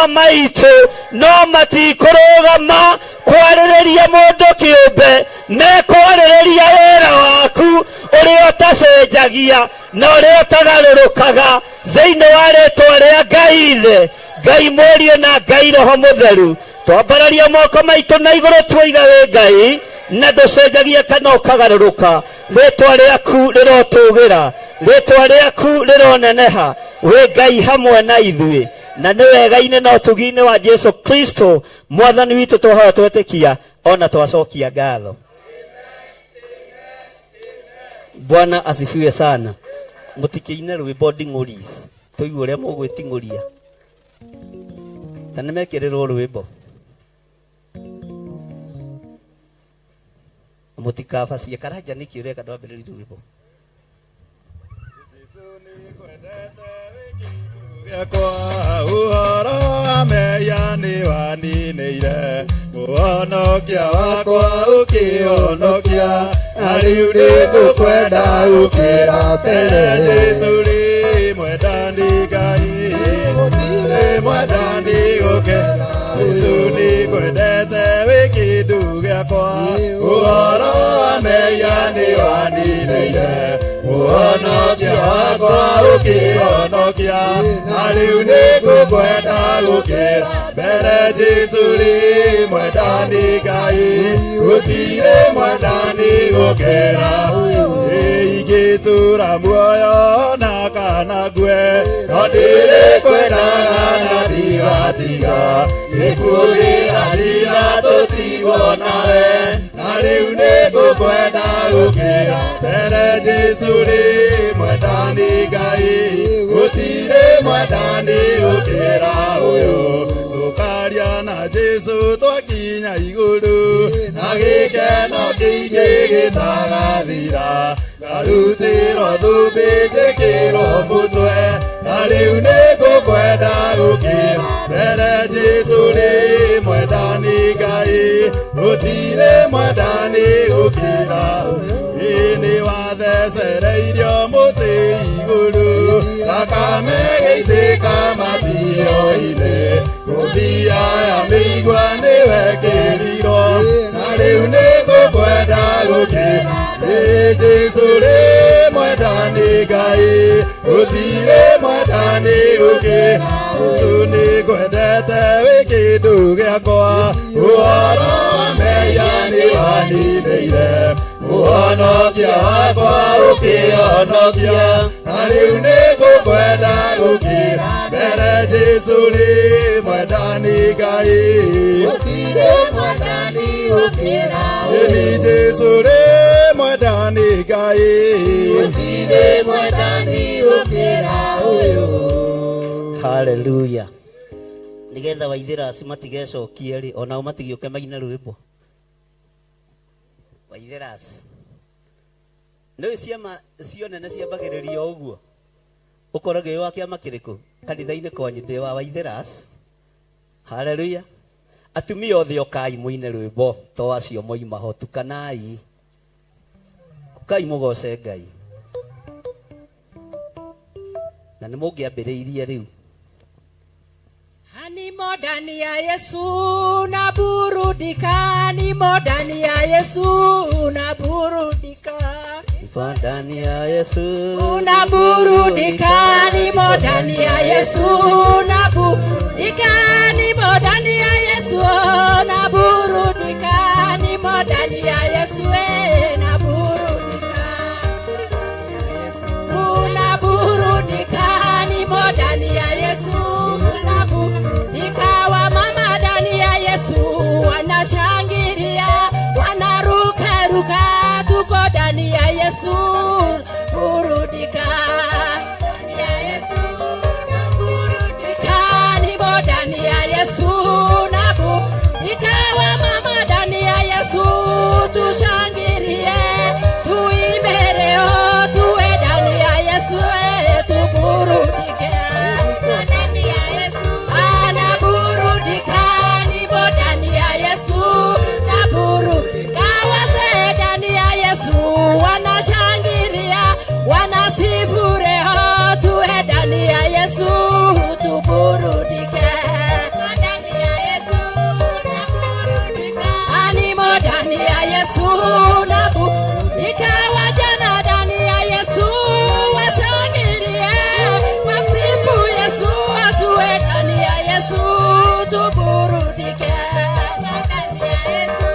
a maitũ, no matikũrũgama kwarĩrĩria mũndũ kĩũmbe, mekwarĩrĩria wĩra waku ũrĩa ũtacenjagia na ũrĩa ũtagarũrũkaga, thĩinĩ wa rĩtwa rĩa Ngai Ithe, Ngai Mũriũ na Ngai Roho Mũtheru. Twambararia moko maitũ na igũrũ, twoiga wĩ Ngai na ndũcenjagia kana ũkagarũrũka. Rĩtwa rĩaku rĩrotũgĩra, rĩtwa rĩaku rĩroneneha, wĩ Ngai hamwe na ithuĩ, na nĩ wega-inĩ na ũtugi-inĩ wa Jesu Kristo mwathani witũ tũhoya twetĩkia, ona twacokia ngatho. Bwana asifiwe sana. Mũtikĩine rwĩmbo nding'ũri, tũigue ũrĩa mũgwĩting'ũria, kana mekĩrĩrwo rwĩmbo. Mũtikabacie karanja nĩkĩ ũreka ndwambĩrĩrie rwĩmbo. Uhoro wa meya nĩ waninĩire, mũhonokia wakwa ũkĩhonokia, na rĩu nĩngũkwenda gũkĩra mbere. Jesu rĩ mwendani Ngai, rĩ mwendani gũkĩra, Jesu nĩngwendete wĩ kĩndũ gĩakwa. Uhoro wa meya nĩ waninĩire, mũhonokia wakwa ũkĩhonokia, na rĩu nĩngũkwenda gũkĩra mbere. Jesu rĩ mwendani Ngai, gũtirĩ mwendani gũkĩra. Ingĩtũũra muoyo na kana ngue, no ndĩrĩkwendaga na ndigatiga, gĩkuũ gĩgathira tũtigwo nawe, na rĩu nĩngũkwenda gũkĩra mbere. Jesu rĩ mwendani Ngai, gũtirĩ mwendani gũkĩra ũyũ. Tũkaria na Jesu twakinya igũrũ, na gĩkeno kĩingĩ gĩtagathira, ngarutĩrwo thũmbĩ njĩkĩrwo mũtwe, na rĩu nĩngũkwenda gũkĩra mbere. Jesu rĩ mwendani Ngai, gũtirĩ mwendani gũkĩra ũyũ. Nĩ wathecereirio mũtĩ igũrũ, thakame gĩitĩka matio-inĩ, ngũbia ya mĩigua nĩwekĩrirwo, na rĩu nĩngũkwenda gũkĩra. Jesu rĩ mwendani Ngai, gũtirĩ mwendani gũkĩra. Jesu nĩngwendete wĩ kĩndũ gĩakwa. Ũhoro wa meya nĩ waninĩire, mũhonokia wakwa ũkĩhonokia, na rĩu nĩngũkwenda gũkĩra mbere. Jesu rĩ mwendani Ngai, gũtirĩ mwendani gũkĩra. Ĩni Jesu rĩ mwendani Ngai, gũtirĩ mwendani gũkĩra ũyũ. Hallelujah. Nigetha waithĩraci matigecokie rĩ, onao matigĩũke maine rwĩmbo. Waithĩraci nĩwe ciama cio nene ciambagĩrĩria ũguo, ũkoragwo wa kĩama kĩrĩkũ? kanitha-inĩ kwanyu ndĩ wa Waitheras. Haleluya. Atumia othe okai muine rwĩmbo to acio moima ho, tukanai. Ukai mũgoce Ngai. Na nĩ mũngĩambĩrĩirie rĩu. Nimo ndani ya Yesu na burudika, nimo ndani ya Yesu na burudika. Nimo ndani ya Yesu na burudika, nimo ndani ya Yesu na burudika, nimo ndani ya Yesu na burudika, nimo ndani ya Yesu na burudika. Na burudika, nimo ndani ya Yesu na burudika. Wa mama ndani ya Yesu wanashangilia, wanaruka ruka, tuko ndani ya Yesu burudika. Ndani ya Yesu na burudika, nimo ndani ya Yesu na burudika. Wa mama ndani ya Yesu tushangilie, tuimbe leo, tuwe ndani ya Yesu tuburudike. Ndani ya Yesu anaburudika, nimo ndani ya Yesu na burudika. Wazee ndani ya Yesu wanashangilia, wanasifu leo, tuwe ndani ya Yesu tuburudike. Ndani ya Yesu na burudika, nimo ndani ya Yesu na burudika. Wajana ndani ya Yesu washangilie, wamsifu Yesu, tuwe ndani ya Yesu tuburudike. Ndani ya Yesu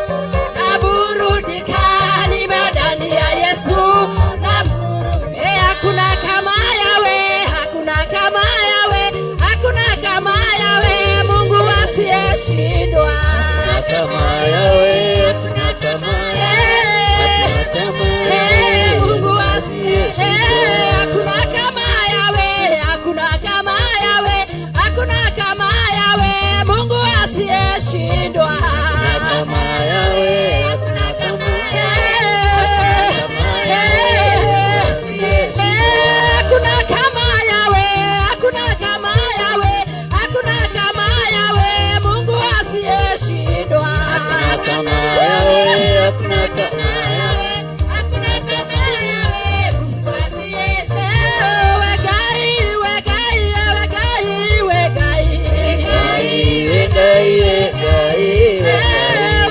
na burudika, nimo ndani ya Yesu na burudika. Hakuna kama yawe, hakuna kama yawe, hakuna kama yawe, Mungu asiyeshindwa. Hakuna kama yawe, hakuna kama yawe, hakuna kama yawe, Mungu asiyeshindwa. Hakuna kama yawe, hakuna kama yawe, hakuna kama yawe, Mungu asiyeshindwa. hakuna kama yawe, hakuna kama Hakuna kama yawe, hakuna kama yawe, hakuna kama yawe, Mungu asiyeshindwa. hakuna kama yawe, hakuna kama yawe, Hakuna kama yawe, Mungu asiyeshindwa. Wegai, wegai, wegai, wegai. iwe Ngai, iwe Ngai, iwe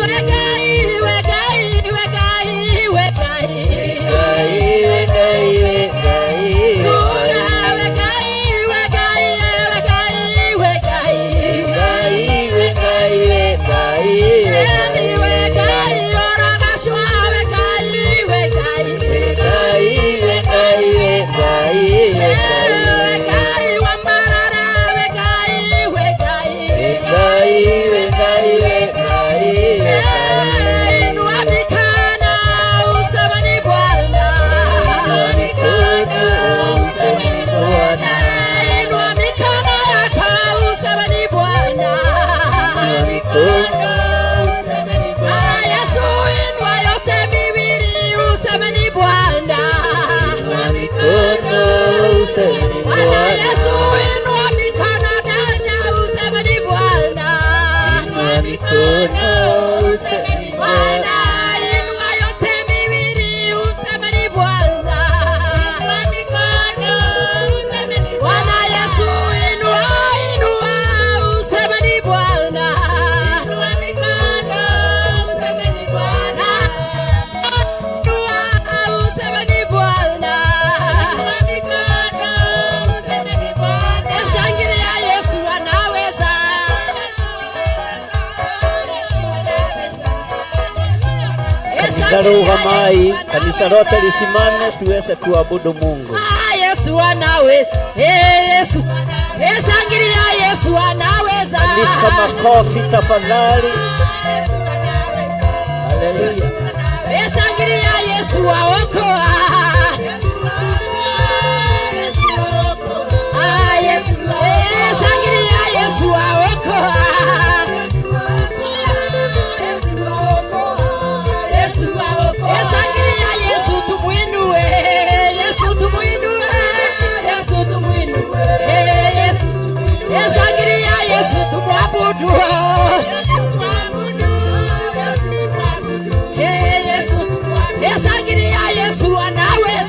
Wegai, wegai, wegai, wegai. Ngai, iwe Ngai, iwe Ngai, Tuna wegai, wegai, wegai, wegai. Ngai, iwe Ngai, iwe Ngai, iwe Eni wegai, oragashwa wegai, wegai. Ngai, iwe Ngai, iwe Ngai, iwe Wegai, wambarara, wegai, wegai. Ngai, iwe Ngai, iwe Ngai, iwe Inua mikono, useme ni Bwana. useme Bwana, Inua mikono yako, useme ni Bwana. Yesu, inua yote miwili, useme ni Bwana. Bwana Yesu, inua mikono tena, useme ni Bwana. Bwana, inua yote miwili, useme ni Bwana. Bwana Yesu, inua, inua, useme ni Bwana. Inua, useme ni Bwana. Shangilia, Yesu anaweza. Kanisa mai, kanisa lote lisimame tuweze kuabudu Mungu. Yesu anaweza. Yesu. Shangilia, Yesu anaweza. Kanisa makofi tafadhali. Haleluya. Shangilia, Yesu aokoa. Shangilia, Yesu aokoa. Shangilia, Yesu tumuinue. Yesu tumuinue. Yesu tumuinue. Yesu Yesu anaweza.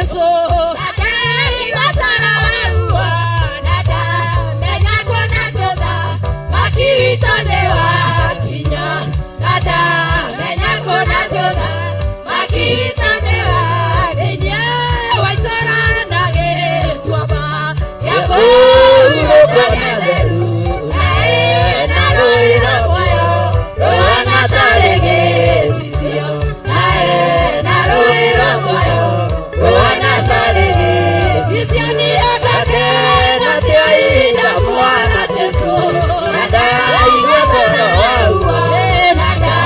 Yesu Nadai wasara warua Nada Menya kona toda Makitone wa kinya Nada Menya kona toda Makitone wa kinya Waitora nage tuaba Yako uroka naderu Nae naroira moyo Roana tarege sisio Nae naroira moyo Roana tarege sisio ni akake Natia ina mwana teso Nada iwe sono waua Nada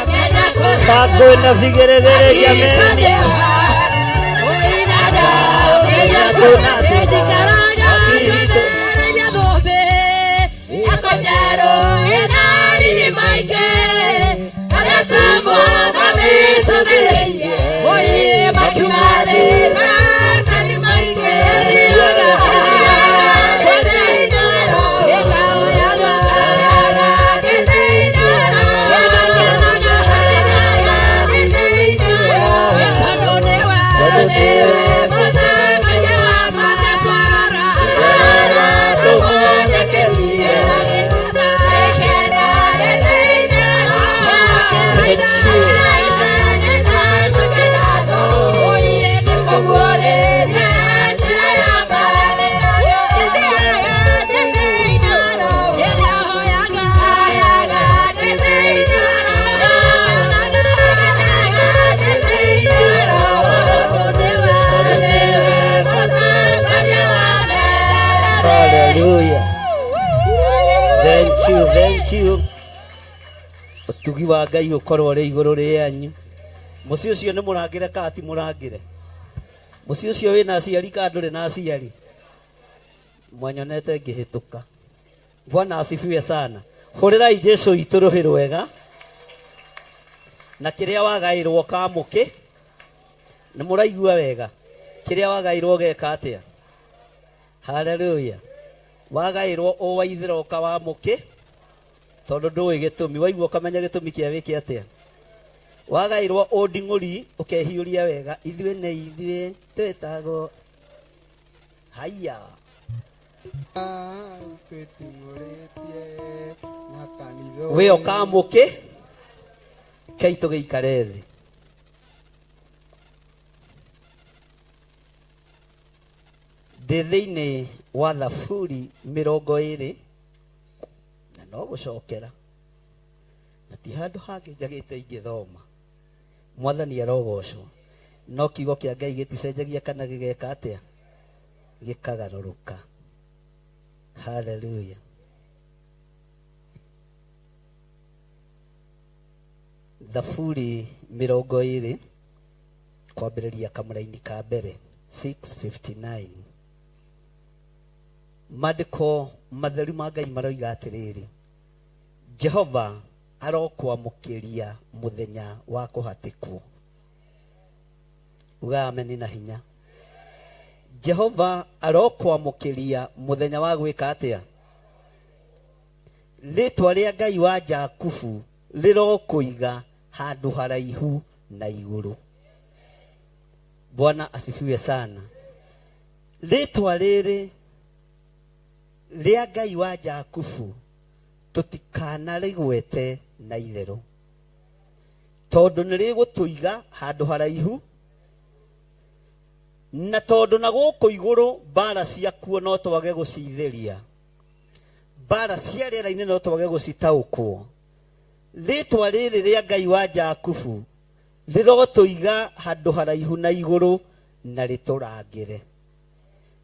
mena kosa Sago na vigeregere jameni Oi nada mena kosa Ejikaraga Chudere nyadobe Akojaro enari ni maike Aretamo ameso de Oye makumade Natani maike Ediaga Kwete inaro Eka oyaga Kete inaro Eka kenaga Kete inaro Eka nonewa Nonewa Mata mayawa Mata swara Swara Tumonya keria Hallelujah. Thank you. Utugi wa Ngai ukorwo ri iguru ri anyu. Muci ucio ni murangire ka ati murangire. Muci ucio wina aciari ka nduri na aciari. Mwanyonete ngihituka. Bwana asifiwe sana. Hurirai Jesu ituruhirwo wega. Na kiria wagairwo kamuke. Ni muraigua wega. Kiria wagairwo geka atia. Hallelujah. Wagairwo o waithira ukawa muke tondu ndui gitumi waigua kamenya gitumi kia wiki atia wagairwo o ndinguri ukehiuria wega ithwe ne ithwe twetago haya we okamuke kaito geikare thi Ndithini wa Thaburi 20 na no gucokera na ti handu hangi njagite ingithoma mwathani arogocwo no kiugo kia Ngai giticenjagia kana gigeka atia gikagaruruka. Hallelujah. Thaburi 20 kwambiriria kamuraini ka mbere 6:59 Madiko matheru ma Ngai maroiga atiriri Jehova arokwamukiria muthenya wa kuhatikwo. Uga amen na hinya. Jehova arokwamukiria muthenya wa gwika atia. Ritwa ria Ngai wa Jakubu rirokuiga handu haraihu na iguru. Bwana asifiwe sana. Ritwa riri ria Ngai wa Jakubu tutikana rigwete na itheru tondu nirigutuiga handu haraihu na tondu na guku iguru bara ciakuo no twage gucitheria bara cia riera-ini no twage gucitaukwo. Ritwa riri ria Ngai wa Jakubu rirotuiga handu haraihu na iguru na riturangire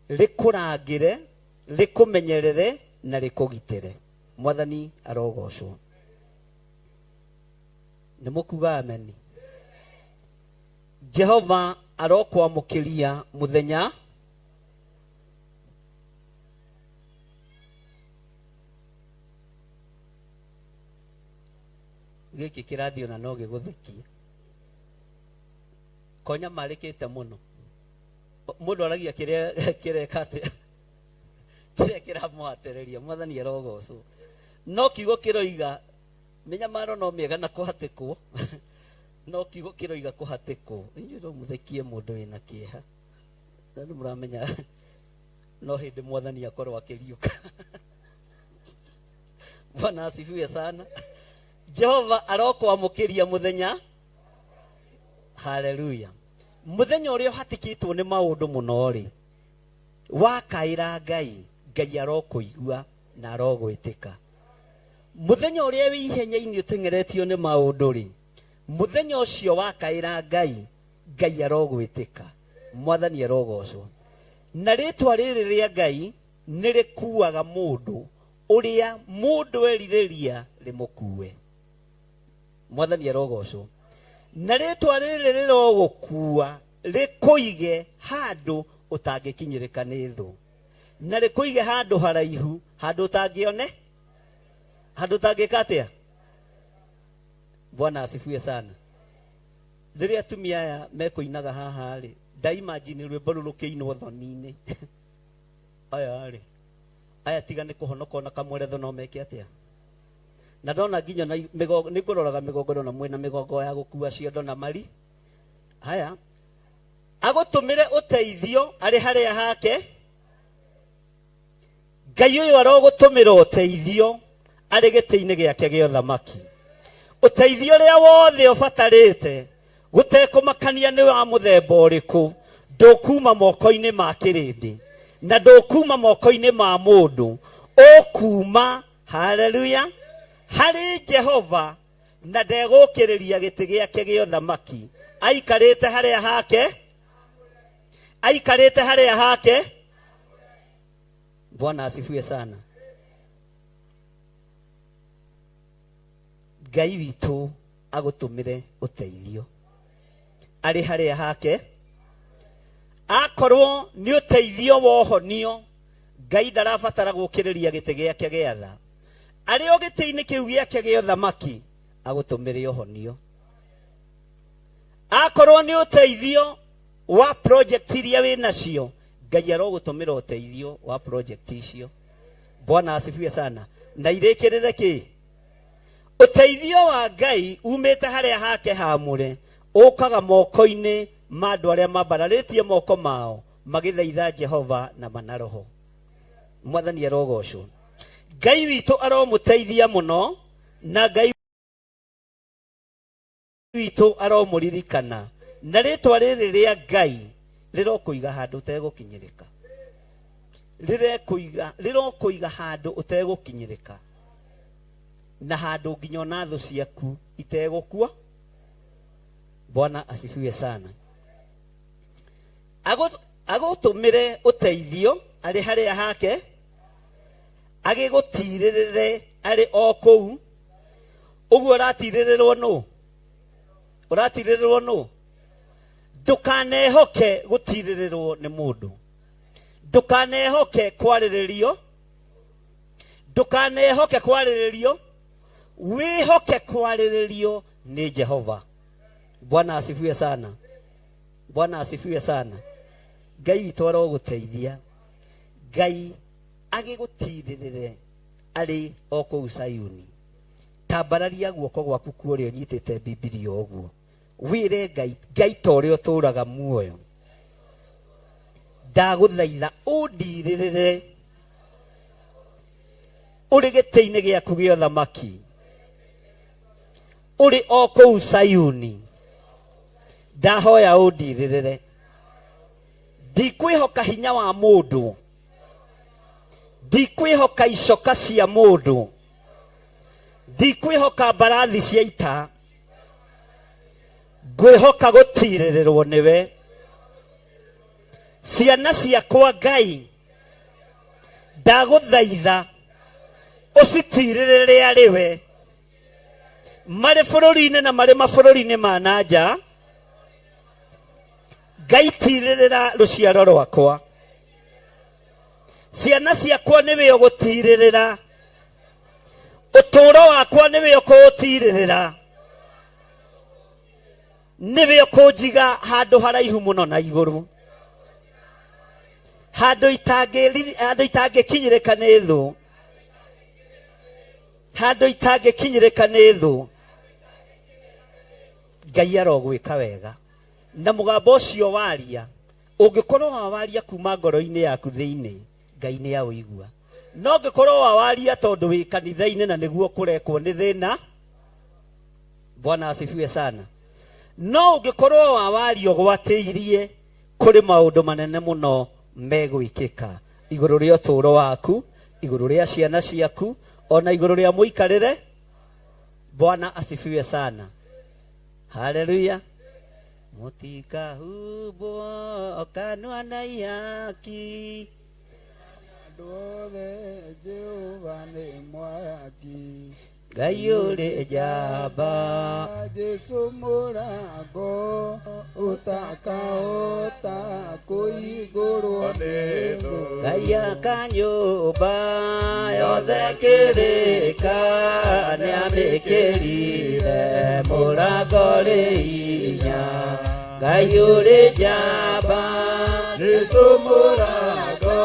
rikurangire rikumenyerere na rikugitire. Mwathani arogocwo. Nimukuga amen. Jehova arokwamukiria muthenya giki kirathio na no giguthekia konya marikite muno mundu aragia kireka atia kira mwatereria. Mwathani arogocwo. No kiugo kiroiga menya maro no miega na kuhatikwo no kiugo kiroiga kuhatikwo. Inyu ro muthekie mundu wina kieha Ndio muramenya no hindi mwathani akorwo akiriuka. Bwana asifiwe sana. Jehova arokwamũkĩria muthenya. Haleluya. Muthenya ũrĩa ũhatikĩtwo nĩ maũndũ mũno rĩ, wakaĩra Ngai, Ngai arokũigua na arogwĩtĩka. Muthenya ũrĩa wĩ ihenya-inĩ ũteng'eretio nĩ maũndũ rĩ, muthenya ũcio wakaĩra Ngai, Ngai arogwĩtĩka. Mwathani arogocwo. Na rĩtwa rĩrĩ rĩa Ngai nĩ rĩkuaga mũndũ ũrĩa mũndũ erirĩria rĩmũkue. Mwathani arogocwo. Na rĩtwa rĩrĩ rĩrogũkua rĩkũige handũ ũtangĩkinyĩrĩka nĩ thũ, na rĩkũige handũ haraihu, handũ ũtangĩone, handũ ũtangĩka atĩa. Bwana asifiwe sana. Rĩrĩa atumia aya mekũinaga haha rĩ, ndaimagine rwĩmbo rũrũ rũkĩinwo thoni-inĩ. Aya rĩ, aya tiga nĩ kũhonoka na kamweretho no meke atĩa. Na ndona nginya na nĩ ngũroraga mĩgongoro na mwena mĩgongo ya gũkua ciondo na mari. Haya, agũtũmĩre ũteithio arĩ harĩa hake. Ngai ũyũ arogũtũmĩra ũteithio arĩ gĩtĩ-inĩ gĩake gĩa ũthamaki. Ũteithio ũrĩa wothe ũbatarĩte, gũtekũmakania nĩ wa mũthemba ũrĩkũ, ndũkuma moko-inĩ ma kĩrĩndĩ na ndũkuma moko-inĩ ma mũndũ, ũkuma, haleluya, harĩ Jehova, na ndegũkĩrĩria gĩtĩ gĩake gĩa ũthamaki. Aikarĩte harĩa hake, aikarĩte harĩa hake. Bwana asifiwe sana. Ngai witũ agũtũmĩre ũteithio arĩ harĩa hake. Akorwo nĩ ũteithio wa ũhonio, Ngai ndarabatara gũkĩrĩria gĩtĩ gĩake gĩa tha. Arĩ o gĩtĩ-inĩ kĩu gĩake gĩa ũthamaki agũtũmĩre ũhonio. Akorwo nĩ ũteithio wa project iria wĩ nacio, Ngai arogũtũmĩra ũteithio wa project icio. Bwana asifiwe sana. Na irĩkĩrĩre kĩ? Ũteithio wa Ngai umĩte harĩa hake haamũre, ũkaga moko-inĩ ma andũ arĩa mambararĩtie moko mao magĩthaitha Jehova na manaroho. Mwathani arogocwo. Ngai witũ aromũteithia mũno, na Ngai witũ aromũririkana, na rĩtwa rĩrĩ rĩa Ngai rĩrokũiga handũ ũtegũkinyĩrĩka. Rĩrokũiga handũ ũtegũkinyĩrĩka, na handũ nginya ona thũ ciaku itegũkua. Bwana asifiwe sana. Agũtũmĩre ũteithio arĩ harĩa hake, agĩgũtirĩrĩre arĩ o kũu. Ũguo ũratirĩrĩrwo nũ? Ũratirĩrĩrwo nũ? Ndũkanehoke gũtirĩrĩrwo nĩ mũndũ. Ndũkanehoke kwarĩrĩrio. Ndũkanehoke kwarĩrĩrio. Wĩhoke kwarĩrĩrio nĩ Jehova. Bwana asifiwe sana. Bwana asifiwe sana. Ngai witũ arogũteithia. Ngai agĩgũtirĩrĩre arĩ o kũu Sayuni. Tambararia guoko gwaku kũrĩa ũnyitĩte Bibilia ũguo. Wĩre Ngai, Ngai ta ũrĩa ũtũũraga muoyo, ndagũthaitha ũndirĩrĩre ũrĩ gĩtĩ-inĩ gĩaku gĩa ũthamaki, ũrĩ o kũu Sayuni. Ndahoya ũndirĩrĩre. Ndikwĩhoka hinya wa mũndũ, ndikwĩhoka icoka cia mũndũ, ndikwĩhoka mbarathi cia ita, ngwĩhoka gũtirĩrĩrwo nĩwe. Ciana ciakwa Ngai, ndagũthaitha ũcitirĩrĩre arĩ we, marĩ bũrũri-inĩ na marĩ mabũrũri-inĩ ma nanja. Ngai tirĩrĩra rũciaro rwakwa. Ciana ciakwa nĩwe ũgũtirĩrĩra. Ũtũũro wakwa nĩwe ũkũũtirĩrĩra. Nĩwe ũkũnjiga handũ haraihu mũno na igũrũ, handũ itangĩkinyĩrĩka nĩ thũ, handũ itangĩkinyĩrĩka nĩ thũ. Ngai arogwĩka wega. Na mũgambo ũcio waria ungikorwo wawaria kuma ngoro-ini yaku thiini Ngai ni auigua no ngikorwo wawaria tondu wi kanitha-ini na niguo kurekwo ni thina Bwana asifiwe sana no ungikorwo wawaria gwatiirie kuri maundu manene muno megwikika iguru ria uturo waku iguru ria ciana ciaku ona iguru ria muikarire Bwana asifiwe sana haleluya mutika hubo kanwa na yaki Dode Jehova ni mwaki Ngai uri jamba Jesu mũrango ũtakahota kũhingũrwo nĩ thũ Ngai akanyũmba yothe kĩrĩka nĩamĩkĩrire mũrango rĩ hinya Ngai uri jamba Jesu mũrango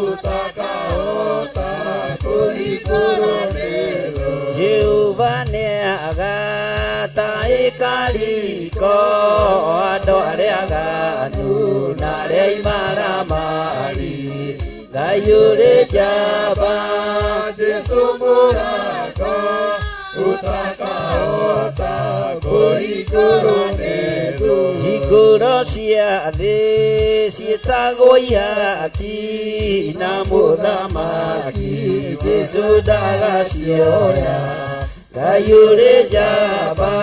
ũtakahota kũhingũrwo nĩ thũ Jehova nĩ agataĩkariko andũ arĩa aganu na arĩa imaramari Ngai ũrĩ njamba Jesu mũrango ũtakahota kũhingũrwo nĩ thũ hingũro cia thĩ ciĩtagwo ihaki na mũthamaki Jesu ndagacioya Ngai ũrĩ njamba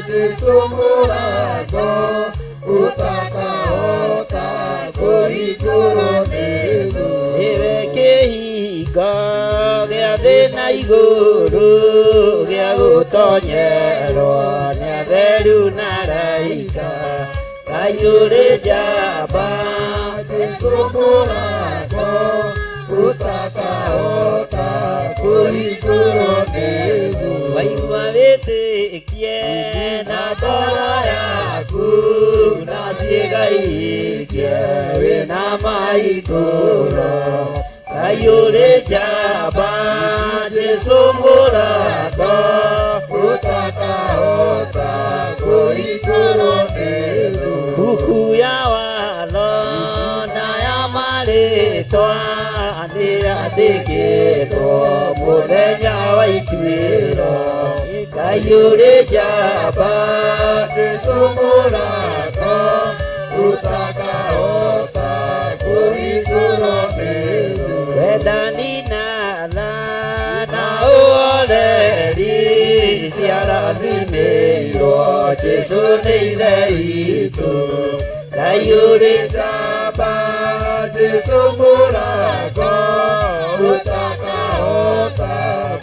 Jesu mũrango ũtakahota kũhingũrwo nĩ thũ nĩwe kĩhingo gĩa thĩ na igũrũ gĩa gũtonyerwo nĩ atheru na araika Ngai ũrĩ njamba Jesu mũrango ũtakahota kũhingũrwo nĩ thũ waigua wĩtĩkie na ngoro yaku na ciĩga ingĩ wĩna mahingũro Ngai ũrĩ njamba Jesu mũrango ũtakahota kũhingũrwo nĩ thũ buku ya watho na ya marĩtwa nĩyandĩkĩtwo mũthenya wa ituĩro Ngai ũrĩ njamba Jesu mũrango ũtakahota kũhingũrwo nĩ thũ wendani na tha na ũhoreri ciarathimĩirwo Jesu nĩ ithe witũ Ngai ũrĩ njamba Jesu mũrango ũtakahota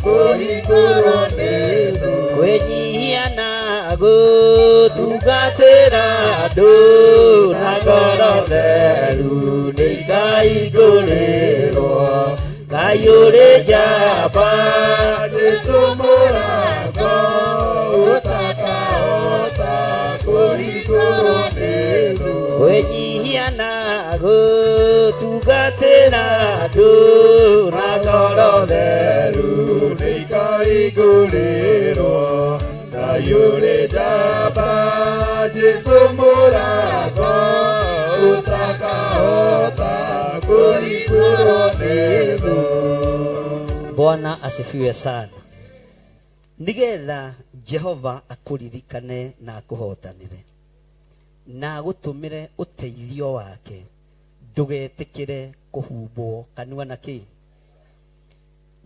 kũhingũrwo nĩ thũ kwĩnyihia na gũtungatĩra andũ na ngoro theru nĩikahingũrĩrwo Ngai ũrĩ njamba Jesu mũrango ũtakahota kũhingũrwo nĩ thũ kwĩnyihia na gũtungatĩra andũ na ngoro theru nĩikahingũrĩrwo Ngai ũrĩ njamba Jesu mũrango ũtakahota kũhingũrwo nĩ thũ Bwana asifiwe sana nigetha Jehova akuririkane na akuhotanire na agũtũmĩre ũteithio wake ndũgetĩkĩre kũhumbwo kanua na kĩ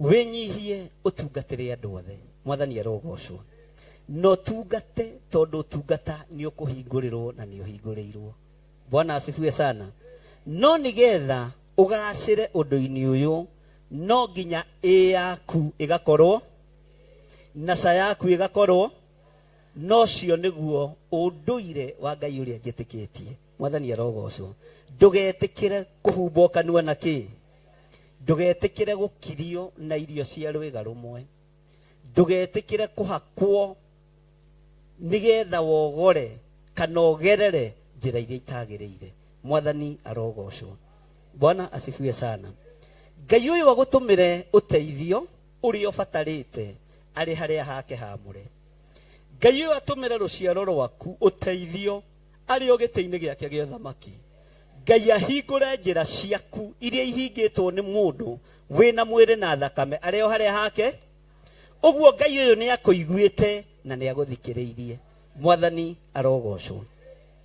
wĩnyihie ũtungatĩre andũ othe mwathani arogocwo no tungate tondũ tungata nĩ ũkũhingũrĩrwo na nĩ ũhingũrĩirwo Bwana asifiwe sana no nigetha ũgacĩre ũndũ-inĩ ũyũ no nginya yaku ĩgakorwo na ca yaku ĩgakorwo no cio nĩguo ũndũire wa Ngai ũrĩa njĩtĩkĩtie mwathani arogocwo ndũgetĩkĩre kũhumbwo kanua na kĩ ndũgetĩkĩre gũkirio na irio cia rwĩga rũmwe ndũgetĩkĩre kũhakwo nigetha wogore kana ũgerere njĩra iria itagĩrĩire mwathani arogocwo Bwana asifiwe sana Ngai ũyũ agũtũmĩre ũteithio ũrĩa ũbatarĩte arĩ harĩa hake hamũre Ngai ũyũ atũmĩre rũciaro rwaku ũteithio arĩ o gĩtĩ-inĩ gĩake gĩa ũthamaki Ngai ahingũre njĩra ciaku iria ihingĩtwo nĩ mũndũ wĩna mwĩrĩ na thakame arĩ o harĩa hake. Ũguo Ngai ũyũ nĩ akũiguĩte na nĩ agũthikĩrĩirie. Mwathani arogocwo.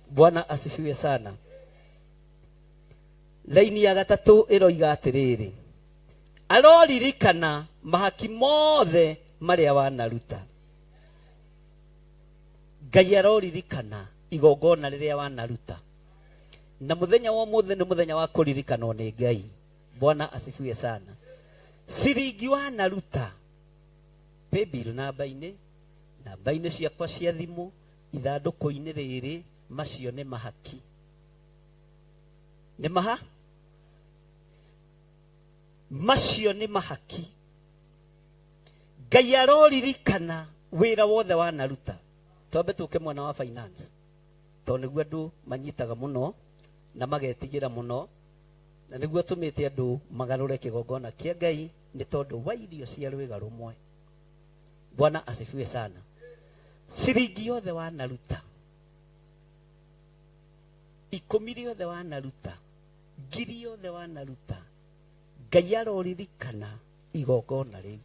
Bwana asifiwe sana. Laini ya gatatũ ĩroiga atĩrĩrĩ, aroririkana mahaki mothe marĩa wanaruta. Ngai aroririkana igongona rĩrĩa wanaruta. Na muthenya wa ũmũthĩ nĩ muthenya wa kũririkanwo nĩ Ngai. Bwana asifiwe sana. Ciringi wanaruta paybill namba-inĩ ciakwa cia thimũ, ithandũkũ-inĩ rĩrĩ, macio nĩ mahaki. Nĩ maha? Macio nĩ mahaki. Ngai aroririkana wĩra wothe wanaruta. Twambe tũke mwena wa finance. Tondũ nĩguo andũ manyitaga mũno na magetigĩra mũno, na nĩguo tũmĩte andũ magarũre kĩgongona kĩa Ngai nĩ tondũ wa irio cia rwĩga rũmwe. Bwana asifiwe sana. Ciringi yothe wanaruta, 10 yothe wanaruta, 1,000 yothe wanaruta, Ngai aroririkana igongona rĩu.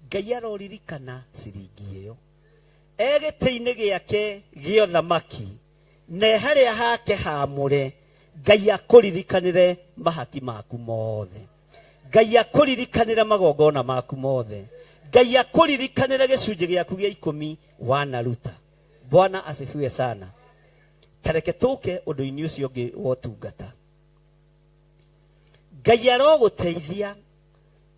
Ngai aroririkana ciringi ĩyo. Gĩtĩ-inĩ gĩake gĩa ũthamaki na harĩa hake haamũre, Ngai akũririkanĩre mahaki maku mothe. Ngai akũririkanĩre magongona maku mothe. Ngai akũririkanĩre gĩcunjĩ gĩaku gĩa 10 wanaruta. Bwana asifiwe sana. Tareke tũke ũndũ-inĩ ũcio ũngĩ wa ũtungata. Ngai arogũteithia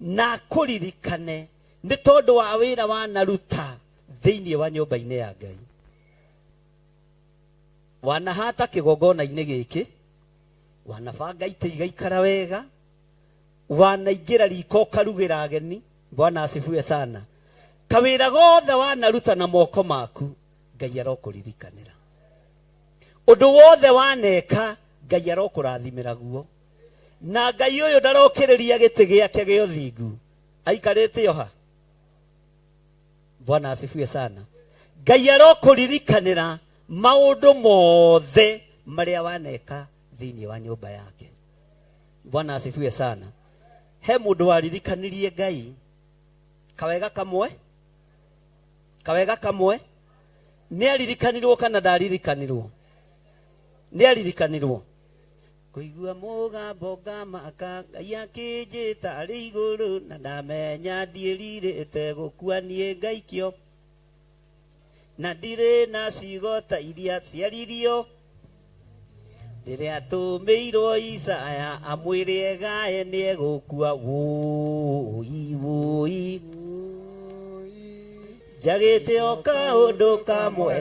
na akũririkane nĩ tondũ wa wĩra wanaruta thĩinĩ wa nyũmba-inĩ ya Ngai. Wanahata kĩgongona-inĩ gĩkĩ, wanabanga itĩ igaikara wega, wanaingĩra riko karugĩra ageni. Bwana asifiwe sana. Kawĩra gothe wanaruta na moko maku, Ngai arokũririkanĩra. Ũndũ wothe waneka, Ngai arokũrathimĩra guo. Na Ngai ũyũ ndarokĩrĩria gĩtĩ gĩake gĩa ũthingu aikarĩte oha. Bwana asifiwe sana. Ngai arokũririkanĩra maũndũ mothe marĩa waneka thĩinĩ wa nyũmba yake. Bwana asifiwe sana. He mũndũ waririkanirie Ngai kawega kamwe, nĩ aririkanirwo kana ndaririkanirwo? Nĩ aririkanirwo. Kũigua mũgambo ngamaka, Ngai akĩnjĩta arĩ igũrũ, na ndamenya ndiĩrirĩte gũkua niĩ ngaikio, na ndirĩ na ciugo ta iria ciaririo rĩrĩa atũmĩirwo Isaya amwĩre gaye nĩ egũkua. Wũi njagĩte o kaũndũ kamwe.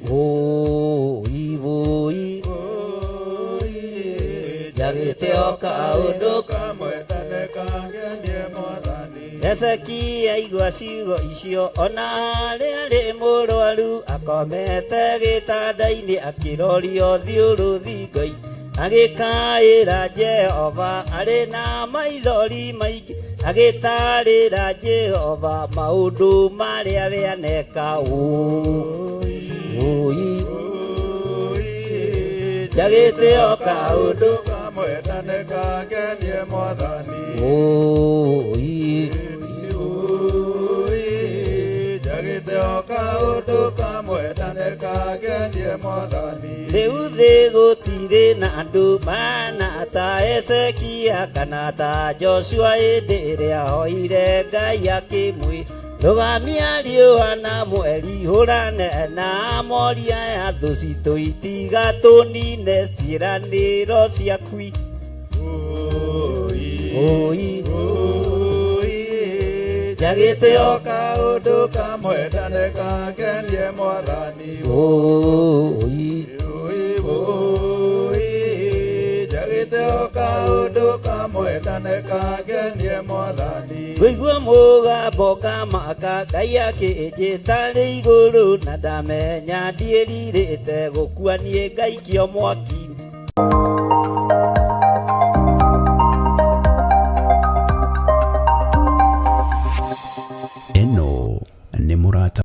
Wũi njagĩte o kaũndũ kamwe. Hezekia aigua ciugo icio, ona harĩa arĩ mũrwaru akomete gĩtanda-inĩ akĩrorio thiũrũthingo-inĩ, agĩkaĩra Jehova arĩ na maithori maingĩ, agĩtarĩra Jehova maũndũ marĩa we aneka. Wũi njagĩte o kaũndũ kamwe ndanekangenie Mwathani. Wũi njagĩte o kaũndũ kamwe ndanekangenie Mwathani. Rĩu thĩ gũtirĩ na andũ mana ta Hezekia kana ta Joshua hĩndĩ ĩrĩa hoire Ngai akĩmwĩra, rũgamia riũa na mweri, hũrane na moria ya thũ citũ, itiga tũnine ciĩranĩro ciaku. Wũi njagĩte o kaũndũ kamwe ndanekangenie Mwathani. Wũi njagĩte o kaũndũ kamwe ndanekangenie Mwathani. Kũigua mũgambo ngamaka, Ngai akĩnjĩta arĩ igũrũ, na ndamenya ndiĩrirĩte gũkua niĩ ngaikio mwaki.